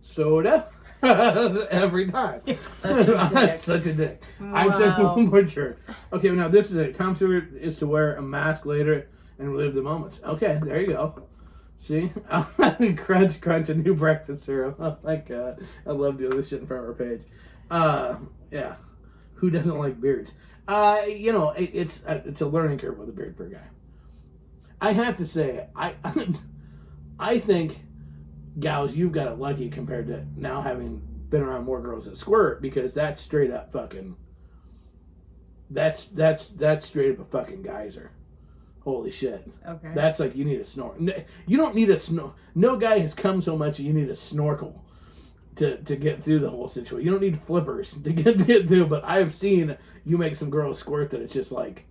A: soda. Every time. Such a dick.
B: Wow.
A: I'm so mature. Okay, now this is it. Tom Stewart is to wear a mask later and relive the moments. Okay, there you go. See? crunch, a new breakfast cereal. Oh my god. I love doing this shit in front of our page. Yeah. Who doesn't like beards? It's a learning curve with a beard for a guy. I have to say, I think, gals, you've got it lucky compared to now having been around more girls that squirt, because that's straight up fucking. That's straight up a fucking geyser. Holy shit.
B: Okay.
A: That's like you need a snorkel. You don't need a snorkel. No guy has come so much that you need a snorkel to get through the whole situation. You don't need flippers to get through, but I've seen you make some girls squirt that it's just like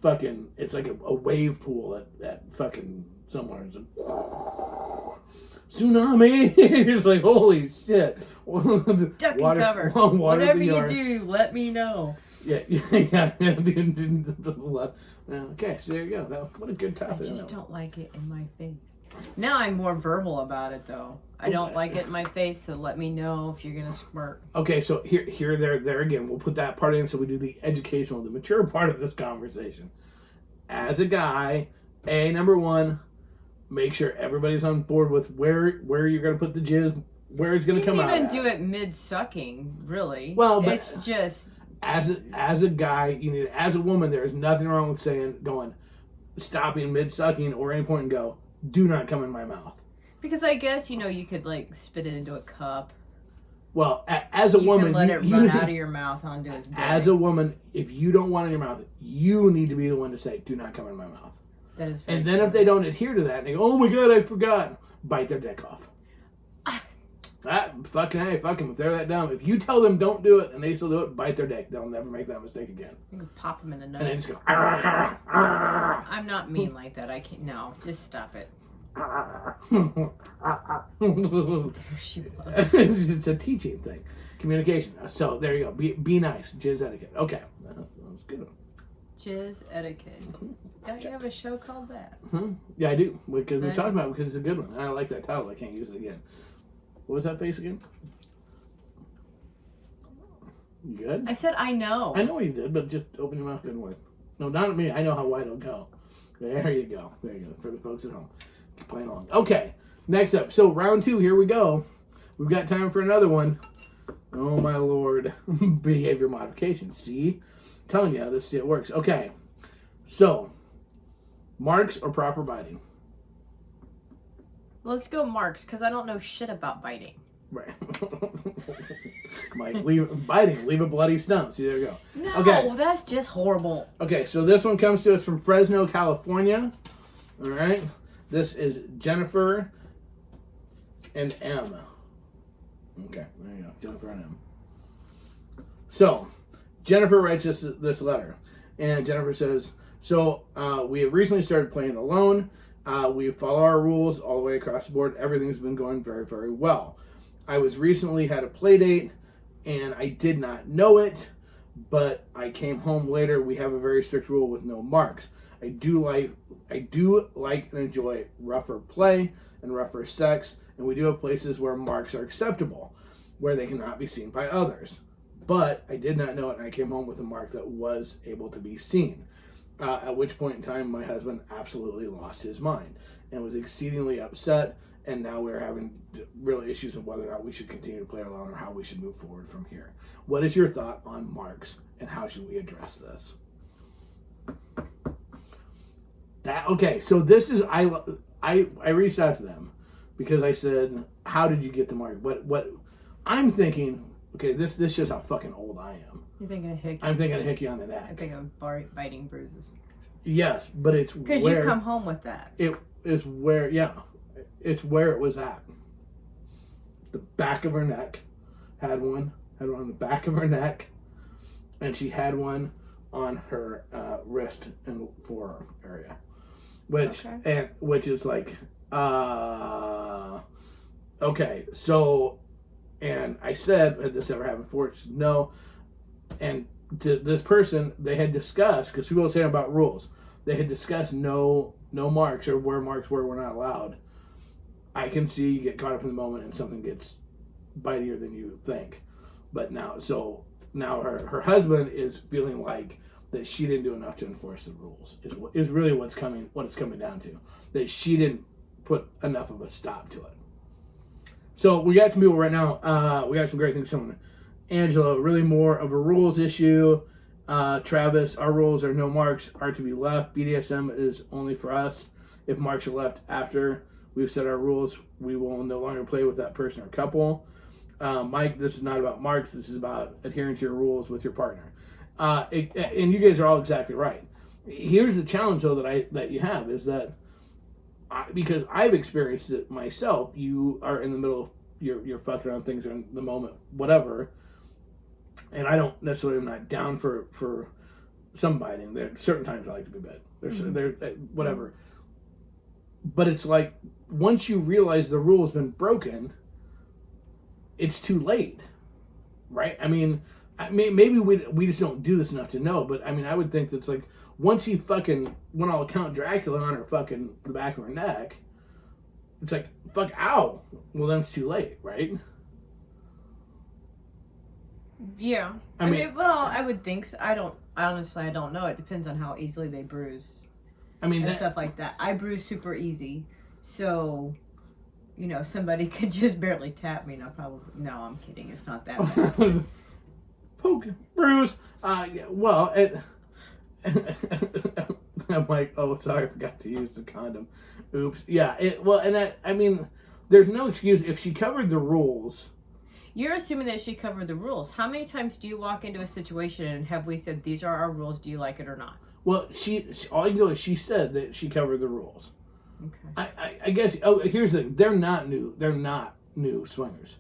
A: fucking, it's like a wave pool at fucking somewhere. It's like, tsunami. It's like, holy shit.
B: Duck and cover. Whatever you do, let me know.
A: Yeah. Okay, so there you go. What a good topic.
B: I just don't like it in my face. Now I'm more verbal about it, though. I don't like it in my face, so let me know if you're going to smirk.
A: Okay, so there again, we'll put that part in so we do the educational, the mature part of this conversation. As a guy, number one, make sure everybody's on board with where you're going to put the jizz, where it's going to come out.
B: You can even do it mid-sucking, really.
A: Well, but
B: it's just...
A: As a guy, as a woman, there's nothing wrong with stopping mid-sucking or any point and go, do not come in my mouth.
B: Because I guess, you could, spit it into a cup.
A: Well, as a woman...
B: You can let it run out of your mouth onto his dick.
A: As a woman, if you don't want it in your mouth, you need to be the one to say, do not come in my mouth.
B: That is
A: and then if they don't adhere to that, and they go, oh my god, I forgot, bite their dick off. Fuck them. If they're that dumb, if you tell them don't do it and they still do it, bite their dick. They'll never make that mistake again.
B: You can pop them in the nose.
A: And then just go, I'm
B: not mean like that. I can't. No, just stop it. She was.
A: It's a teaching thing. Communication. So there you go. Be nice. Jizz etiquette. Okay. That was good.
B: Jizz etiquette. Don't you have a show called that?
A: Yeah, I do. Because we talked about it because it's a good one. And I like that title. I can't use it again. What was that face again? You good?
B: I said I know.
A: I know you did, but just open your mouth good and wide. No, not at me. I know how wide it'll go. There you go. There you go. For the folks at home. Keep playing along. Okay. Next up. So round 2. Here we go. We've got time for another one. Oh my lord. Behavior modification. See? I'm telling you how this shit works. Okay. So, marks or proper biting?
B: Let's go marks, because I don't know shit about biting.
A: Right. Mike, leave a bloody stump. See, there you go.
B: No,
A: okay.
B: That's just horrible.
A: Okay, so this one comes to us from Fresno, California. All right. This is Jennifer and M. Okay, there you go. Jennifer and M. So, Jennifer writes this letter. And Jennifer says, we have recently started playing alone. We follow our rules all the way across the board. Everything's been going very, very well. I was recently had a play date, and I did not know it, but I came home later. We have a very strict rule with no marks. I do like and enjoy rougher play and rougher sex, and we do have places where marks are acceptable, where they cannot be seen by others. But I did not know it, and I came home with a mark that was able to be seen. At which point in time, my husband absolutely lost his mind and was exceedingly upset and now we're having real issues of whether or not we should continue to play alone or how we should move forward from here. What is your thought on marks, and how should we address this? So this is I reached out to them because I said, how did you get the mark? What I'm thinking, okay, this shows how fucking old I am.
B: You're thinking of hickey.
A: I'm thinking of hickey on the neck.
B: I think of biting bruises.
A: Yes, but it's
B: because you come home with that.
A: It is where, it's where it was at. The back of her neck had one on the back of her neck, and she had one on her wrist and forearm area, which is like, okay, so, and I said, had this ever happened before? She said, no, and to this person, they had discussed, because people were saying about rules, they had discussed no marks, or where marks were not allowed. I can see you get caught up in the moment and something gets bitier than you think. But now her husband is feeling like that she didn't do enough to enforce the rules, is really what it's coming down to. That she didn't put enough of a stop to it. So we got some people right now, we got some great things coming. Angela, really more of a rules issue. Travis, our rules are no marks are to be left. BDSM is only for us. If marks are left after we've set our rules, we will no longer play with that person or couple. Mike, this is not about marks. This is about adhering to your rules with your partner. And you guys are all exactly right. Here's the challenge, though, that you have is that because I've experienced it myself. You are in the middle. You're fucking around, things are in the moment, whatever. And I don't necessarily, I'm not down for some biting. There are certain times I like to be bit. There's whatever. But it's like once you realize the rule has been broken, it's too late, right? I mean, maybe we just don't do this enough to know. But I mean, I would think that's like once he fucking went all Count Dracula on her fucking the back of her neck, it's like fuck ow. Well, then it's too late, right?
B: Yeah. I mean, well, I would think so. I don't know. It depends on how easily they bruise.
A: I mean,
B: and stuff like that. I bruise super easy. So, somebody could just barely tap me and I'm kidding. It's not that bad.
A: Poke, bruise. Yeah, well, I'm like, oh, sorry, I forgot to use the condom. Oops. Yeah, there's no excuse. If she covered the rules...
B: You're assuming that she covered the rules. How many times do you walk into a situation and have we said, these are our rules, do you like it or not?
A: Well, all you know is she said that she covered the rules.
B: Okay.
A: I guess, here's the thing. They're not new swingers.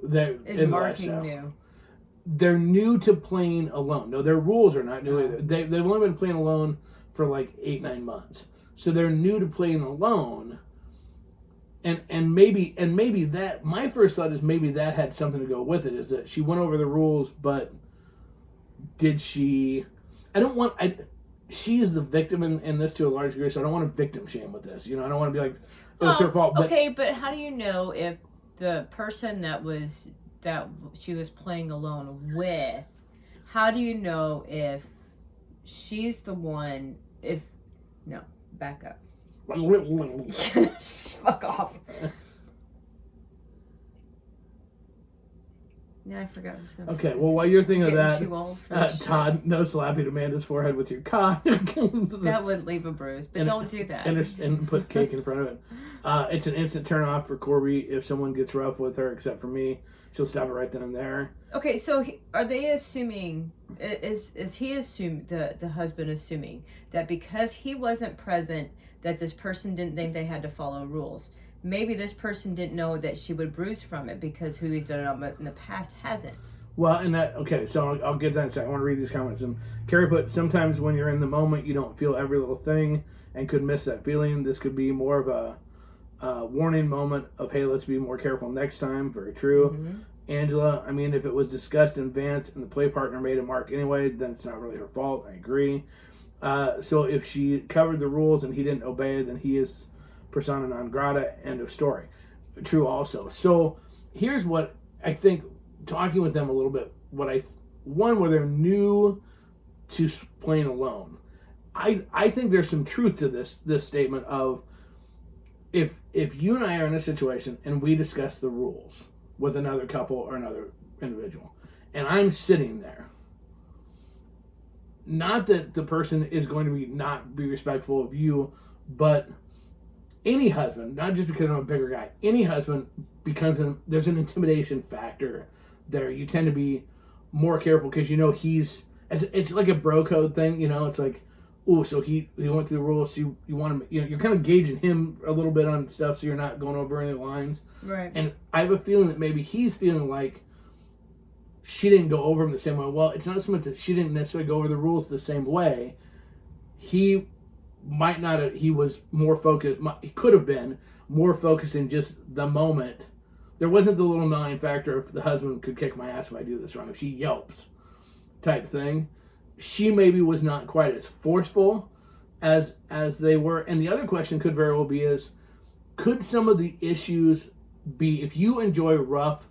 B: Is marking new?
A: They're new to playing alone. No, their rules are not new either. They've only been playing alone for like 8-9 months. So they're new to playing alone. And maybe that, my first thought is maybe that had something to go with it, is that she went over the rules, but did she... she is the victim in this to a large degree, so I don't want to victim shame with this. I don't want to be like, it was her fault.
B: Okay, but how do you know if the person that she was playing alone with, how do you know if she's the one, no, back up. Fuck off. Yeah, I forgot what I was going to
A: Okay, well, while you're thinking of that,
B: too old for that
A: Todd, no slapping Amanda's forehead with your cock.
B: That would leave a bruise, but don't do that.
A: And put cake in front of it. It's an instant turn off for Corby if someone gets rough with her, except for me. She'll stop it right then and there.
B: Okay, so are they assuming, is he the husband assuming that because he wasn't present, that this person didn't think they had to follow rules? Maybe this person didn't know that she would bruise from it because who he's done it on in the past hasn't. Well,
A: so I'll get that in a second. I want to read these comments. And Carrie put, sometimes when you're in the moment, you don't feel every little thing and could miss that feeling. This could be more of a warning moment of, hey, let's be more careful next time. Very true. Mm-hmm. Angela, if it was discussed in advance and the play partner made a mark anyway, then it's not really her fault. I agree. So if she covered the rules and he didn't obey, then he is persona non grata, end of story. True also. So here's what I think, talking with them a little bit, where they're new to playing alone. I think there's some truth to this statement of if you and I are in a situation and we discuss the rules with another couple or another individual, and I'm sitting there, not that the person is going to not be respectful of you, but any husband, not just because I'm a bigger guy, any husband, because there's an intimidation factor there. You tend to be more careful because it's like a bro code thing, it's like, oh, so he went through the rules, so you want to, you're kind of gauging him a little bit on stuff so you're not going over any lines.
B: Right.
A: And I have a feeling that maybe he's feeling like she didn't go over them the same way. Well, it's not so much that she didn't necessarily go over the rules the same way. He might not have, he was more focused, he could have been more focused in just the moment. There wasn't the little gnawing factor if the husband could kick my ass if I do this wrong, if she yelps type thing. She maybe was not quite as forceful as they were. And the other question could very well be is, could some of the issues be, if you enjoy rough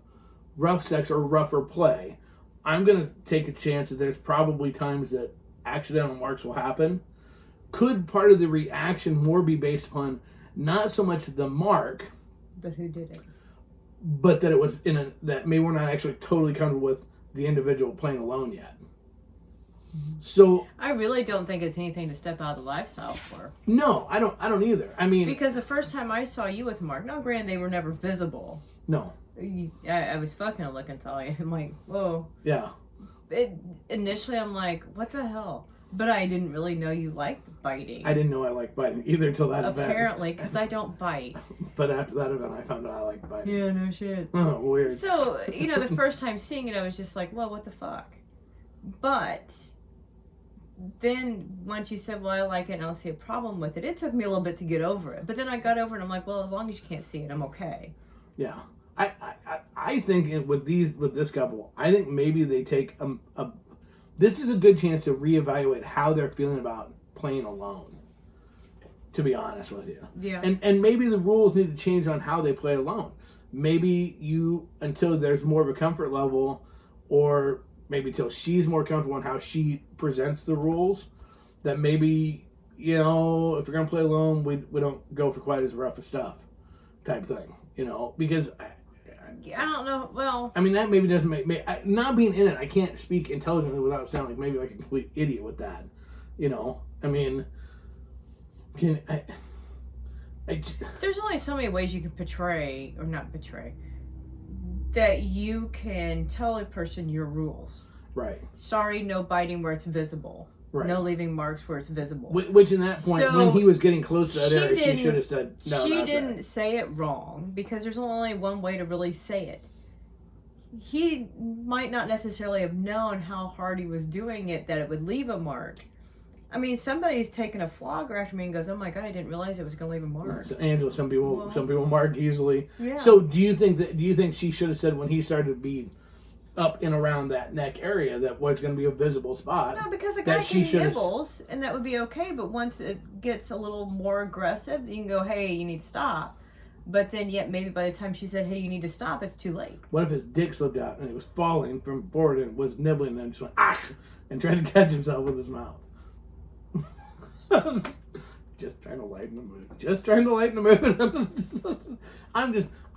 A: sex or rougher play, I'm going to take a chance that there's probably times that accidental marks will happen. Could part of the reaction more be based upon not so much the mark,
B: but who did it?
A: But that it was that maybe we're not actually totally comfortable with the individual playing alone yet. So
B: I really don't think it's anything to step out of the lifestyle for.
A: No, I don't either. I mean,
B: because the first time I saw you with Mark, now granted they were never visible.
A: No.
B: I was fucking a look until I'm like, whoa.
A: Yeah.
B: Initially I'm like, what the hell? But I didn't really know you liked biting.
A: I didn't know I liked biting either till that event.
B: Apparently, because I don't bite.
A: But after that event, I found out I liked biting.
B: Yeah, no shit.
A: Oh, weird.
B: So, the first time seeing it, I was just like, well, what the fuck? But then once you said, well, I like it and I don't see a problem with it, it took me a little bit to get over it. But then I got over it and I'm like, well, as long as you can't see it, I'm okay.
A: Yeah. I think with this couple, I think maybe they take this is a good chance to reevaluate how they're feeling about playing alone, to be honest with you.
B: Yeah.
A: And maybe the rules need to change on how they play alone. Maybe until there's more of a comfort level, or maybe till she's more comfortable on how she presents the rules, that maybe, if you're going to play alone, we don't go for quite as rough a stuff type thing, because
B: I don't know. Well,
A: I mean, that maybe doesn't make not being in it. I can't speak intelligently without sounding like a complete idiot with that. I mean,
B: there's only so many ways you can portray or not portray that you can tell a person your rules.
A: Right.
B: Sorry, no biting where it's visible.
A: Right.
B: No leaving marks where it's visible.
A: Which in that point, when he was getting close to that area, she should have said, no,
B: she didn't say it wrong, because there's only one way to really say it. He might not necessarily have known how hard he was doing it, that it would leave a mark. I mean, somebody's taken a flogger after me and goes, oh my God, I didn't realize it was going to leave a mark.
A: So Angela, some people mark easily.
B: Yeah.
A: So do you think she should have said when he started to be up and around that neck area that was going to be a visible spot?
B: No, because the guy can nibbles, and that would be okay. But once it gets a little more aggressive, you can go, hey, you need to stop. But then yet maybe by the time she said, hey, you need to stop, it's too late.
A: What if his dick slipped out and it was falling from forward and was nibbling and just went, and tried to catch himself with his mouth? Just trying to lighten the mood.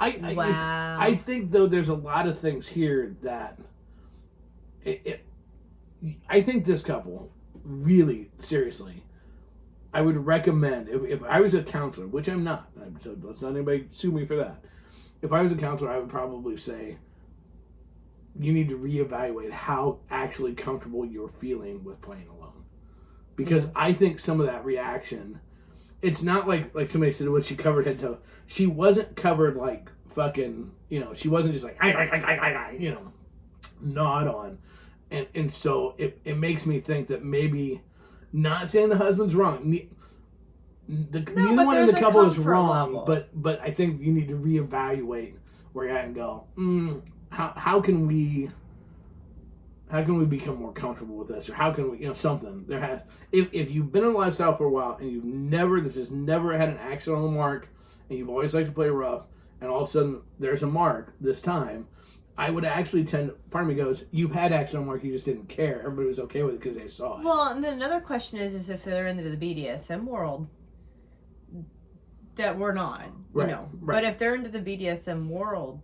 A: I think though there's a lot of things here that I think this couple really seriously, I would recommend if I was a counselor, which I'm not, so let's not anybody sue me for that. If I was a counselor, I would probably say you need to reevaluate how actually comfortable you're feeling with playing alone, because I think some of that reaction, it's not like somebody said, was she covered head to toe? She wasn't covered like fucking, she wasn't just like, gnawed on. And so it makes me think that maybe, not saying the husband's wrong. Neither one of the couple is wrong, but I think you need to reevaluate where you're at and go, how can we become more comfortable with this, or how can we, something there has. If you've been in a lifestyle for a while and this has never had an accidental mark, and you've always liked to play rough, and all of a sudden there's a mark this time, I would actually part of me goes, you've had accidental mark, you just didn't care. Everybody was okay with it because they saw it.
B: Well, and then another question is if they're into the BDSM world, that we're not, you know. But if they're into the BDSM world,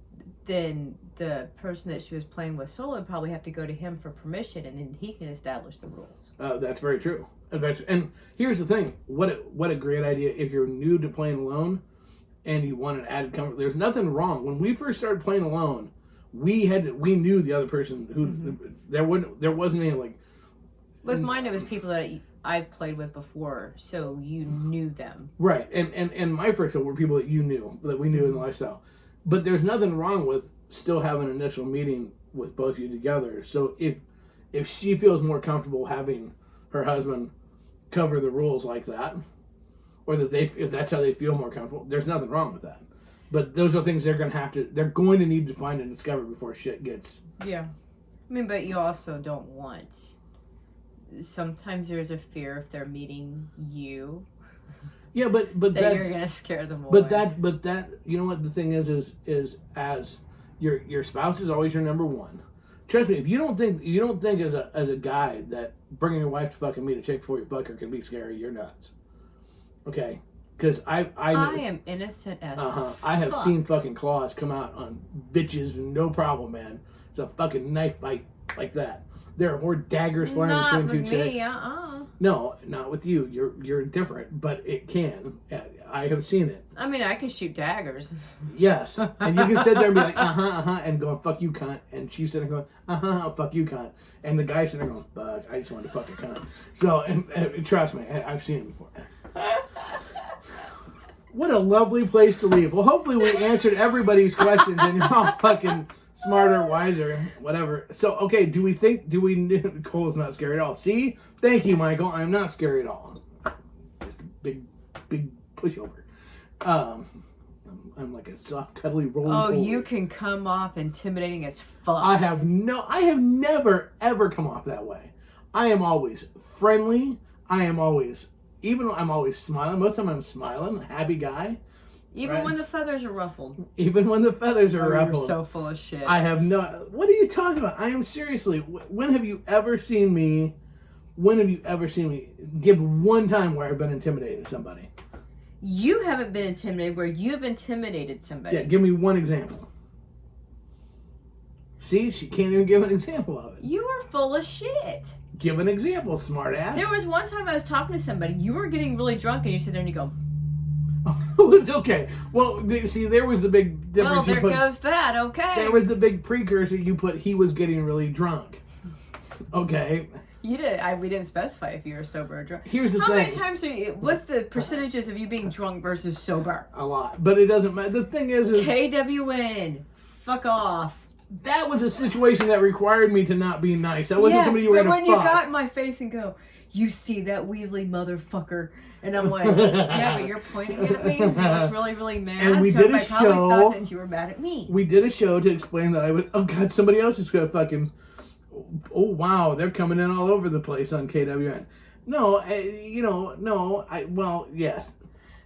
B: then the person that she was playing with solo would probably have to go to him for permission, and then he can establish the rules.
A: That's very true. And here's the thing: what a great idea if you're new to playing alone, and you want an added comfort. There's nothing wrong. When we first started playing alone, we knew the other person who there wasn't any like.
B: With mine, it was people that I've played with before, so you knew them.
A: Right, and my first show were people that we knew in the lifestyle. But there's nothing wrong with still having an initial meeting with both of you together. So if she feels more comfortable having her husband cover the rules like that, or that if that's how they feel more comfortable, there's nothing wrong with that. But those are things they're going to need to find and discover before shit gets.
B: Yeah, I mean, but you also don't want. Sometimes there's a fear if they're meeting you.
A: Yeah, but
B: that you're gonna scare them away.
A: But that you know what the thing is as your spouse is always your number one. Trust me, if you don't think as a guy that bringing your wife to fucking meet a chick before you fuck her can be scary, you're nuts. Okay, because I
B: am innocent as
A: I have seen fucking claws come out on bitches, no problem, man. It's a fucking knife fight like that. There are more daggers flying between two chicks. No, not with you. You're different, but it can. I have seen it.
B: I mean, I can shoot daggers.
A: Yes, and you can sit there and be like, and going, fuck you, cunt. And she's sitting there going, fuck you, cunt. And the guy's sitting there going, fuck, I just wanted to fuck a cunt. So, and trust me, I've seen it before. What a lovely place to leave. Well, hopefully we answered everybody's questions and you're all fucking smarter, wiser, whatever. So, okay, Cole's not scary at all. See? Thank you, Michael. I'm not scary at all. Just a big pushover. I'm like a soft, cuddly rolling.
B: Oh, you can come off intimidating as fuck.
A: I have never, ever come off that way. I am always friendly. I'm always smiling. Most of the time I'm smiling, a happy guy.
B: Even when the feathers are ruffled.
A: Even when the feathers are ruffled.
B: You're so full of shit.
A: I have no... What are you talking about? I am seriously... When have you ever seen me give one time where I've been intimidating somebody?
B: You haven't been intimidated where you've intimidated somebody.
A: Yeah, give me one example. See? She can't even give an example of it.
B: You are full of shit.
A: Give an example, smart ass.
B: There was one time I was talking to somebody. You were getting really drunk and you sit there and you go...
A: Okay. Well, see, there was the big difference.
B: Well, there goes that. Okay.
A: There was the big precursor. You put he was getting really drunk. Okay.
B: You did. We didn't specify if you were sober or drunk.
A: Here's the thing.
B: How many times what's the percentages of you being drunk versus sober?
A: A lot, but it doesn't matter. The thing is
B: KWN. Fuck off.
A: That was a situation that required me to not be nice. That wasn't somebody you were gonna fuck.
B: When you got in my face and go, you see that Weasley motherfucker. And I'm like, yeah, but you're pointing at me. And I was really, really mad.
A: And we did a
B: show. I probably thought that you were mad at me.
A: We did a show to explain that I was. Oh God, somebody else is gonna fucking. Oh wow, they're coming in all over the place on KWN. No, well, yes,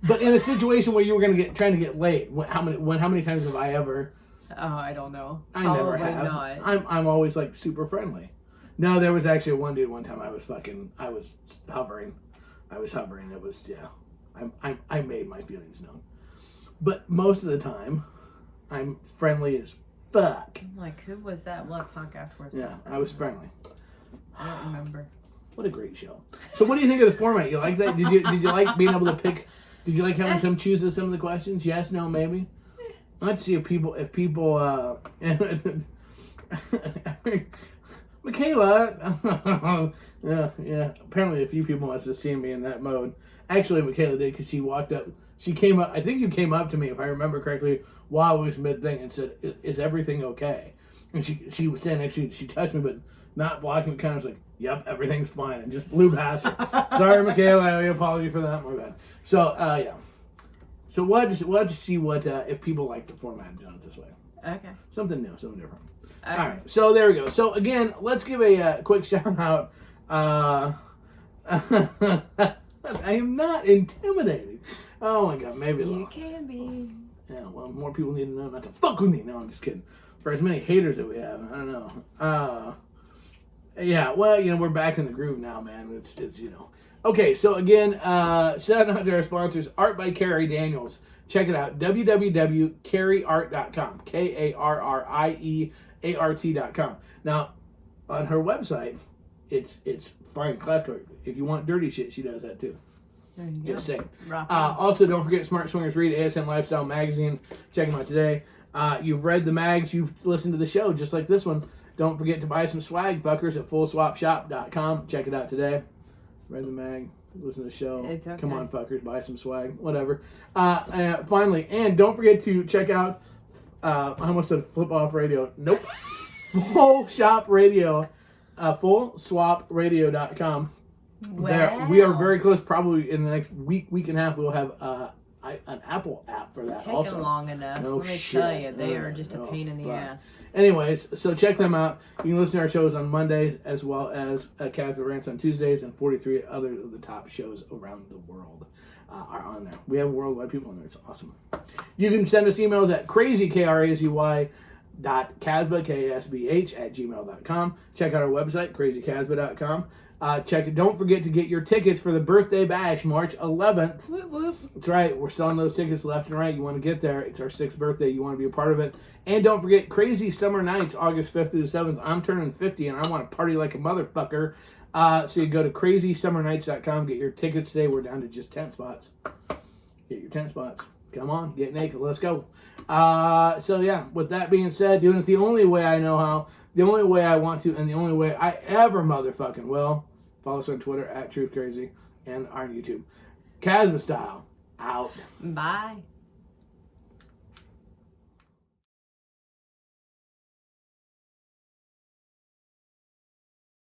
A: but in a situation where you were trying to get laid, how many times have I ever?
B: Oh, I don't know.
A: I never have. Not. I'm always like super friendly. No, there was actually one dude one time I was hovering. It was, I made my feelings known. But most of the time, I'm friendly as fuck.
B: I'm like, who was that? We'll talk afterwards.
A: Yeah, I was friendly.
B: I don't remember.
A: What a great show. So what do you think of the format? You like that? Did you like being able to pick? Did you like having some choose some of the questions? Yes, no, maybe? Let's see if people Michaela, yeah. Apparently, a few people must have seen me in that mode. Actually, Michaela did because she walked up. She came up. I think you came up to me, if I remember correctly, while I was mid thing, and said, "Is everything okay?" And she was standing next to me. She touched me, but not blocking. Kind of was like, "Yep, everything's fine," and just blew past her. Sorry, Michaela. I apologize for that. My bad. So, yeah. So we'll have to see what if people like the format done it this way.
B: Okay.
A: Something new, something different.
B: Okay.
A: All right, so there we go. So again, let's give a quick shout out. I am not intimidating. Oh my God, maybe a little.
B: You can be.
A: Yeah, well, more people need to know not to fuck with me. No, I'm just kidding. For as many haters that we have, I don't know. Yeah, well, we're back in the groove now, man. It's Okay, so again, shout out to our sponsors, Art by Carrie Daniels. Check it out, www.carrieart.com, KARRIEART.com. Now, on her website, it's fine classical. If you want dirty shit, she does that too. Just saying. Also, don't forget Smart Swingers Read, ASM Lifestyle Magazine. Check them out today. You've read the mags, you've listened to the show, just like this one. Don't forget to buy some swag, fuckers, at FullSwapShop.com. Check it out today. Read the mag, listen to the show.
B: It's okay.
A: Come on, fuckers, buy some swag, whatever. Finally, and don't forget to check out, I almost said Flip Off Radio. Nope. Full Shop Radio, FullSwapRadio.com.
B: Wow.
A: We are very close. Probably in the next week and a half, we'll have an Apple app for that.
B: It's taken
A: also
B: long enough.
A: No
B: Let me
A: shit.
B: tell you, they are just a pain in the ass.
A: Anyways, so check them out. You can listen to our shows on Mondays as well as Casper Rants on Tuesdays, and 43 other of the top shows around the world are on there. We have worldwide people on there. It's awesome. You can send us emails at crazy.kasbh, @gmail.com. Check out our website, crazykasbah.com. Don't forget to get your tickets for the birthday bash, March 11th.
B: Whoop, whoop.
A: That's right. We're selling those tickets left and right. You want to get there. It's our 6th birthday. You want to be a part of it. And don't forget Crazy Summer Nights, August 5th through the 7th. I'm turning 50 and I want to party like a motherfucker. So you go to crazysummernights.com. Get your tickets today. We're down to just 10 spots. Get your 10 spots. Come on. Get naked. Let's go. So yeah, with that being said, doing it the only way I know how, the only way I want to, and the only way I ever motherfucking will. Follow us on Twitter @TruthCrazy and on YouTube. Casbah style. Out.
B: Bye.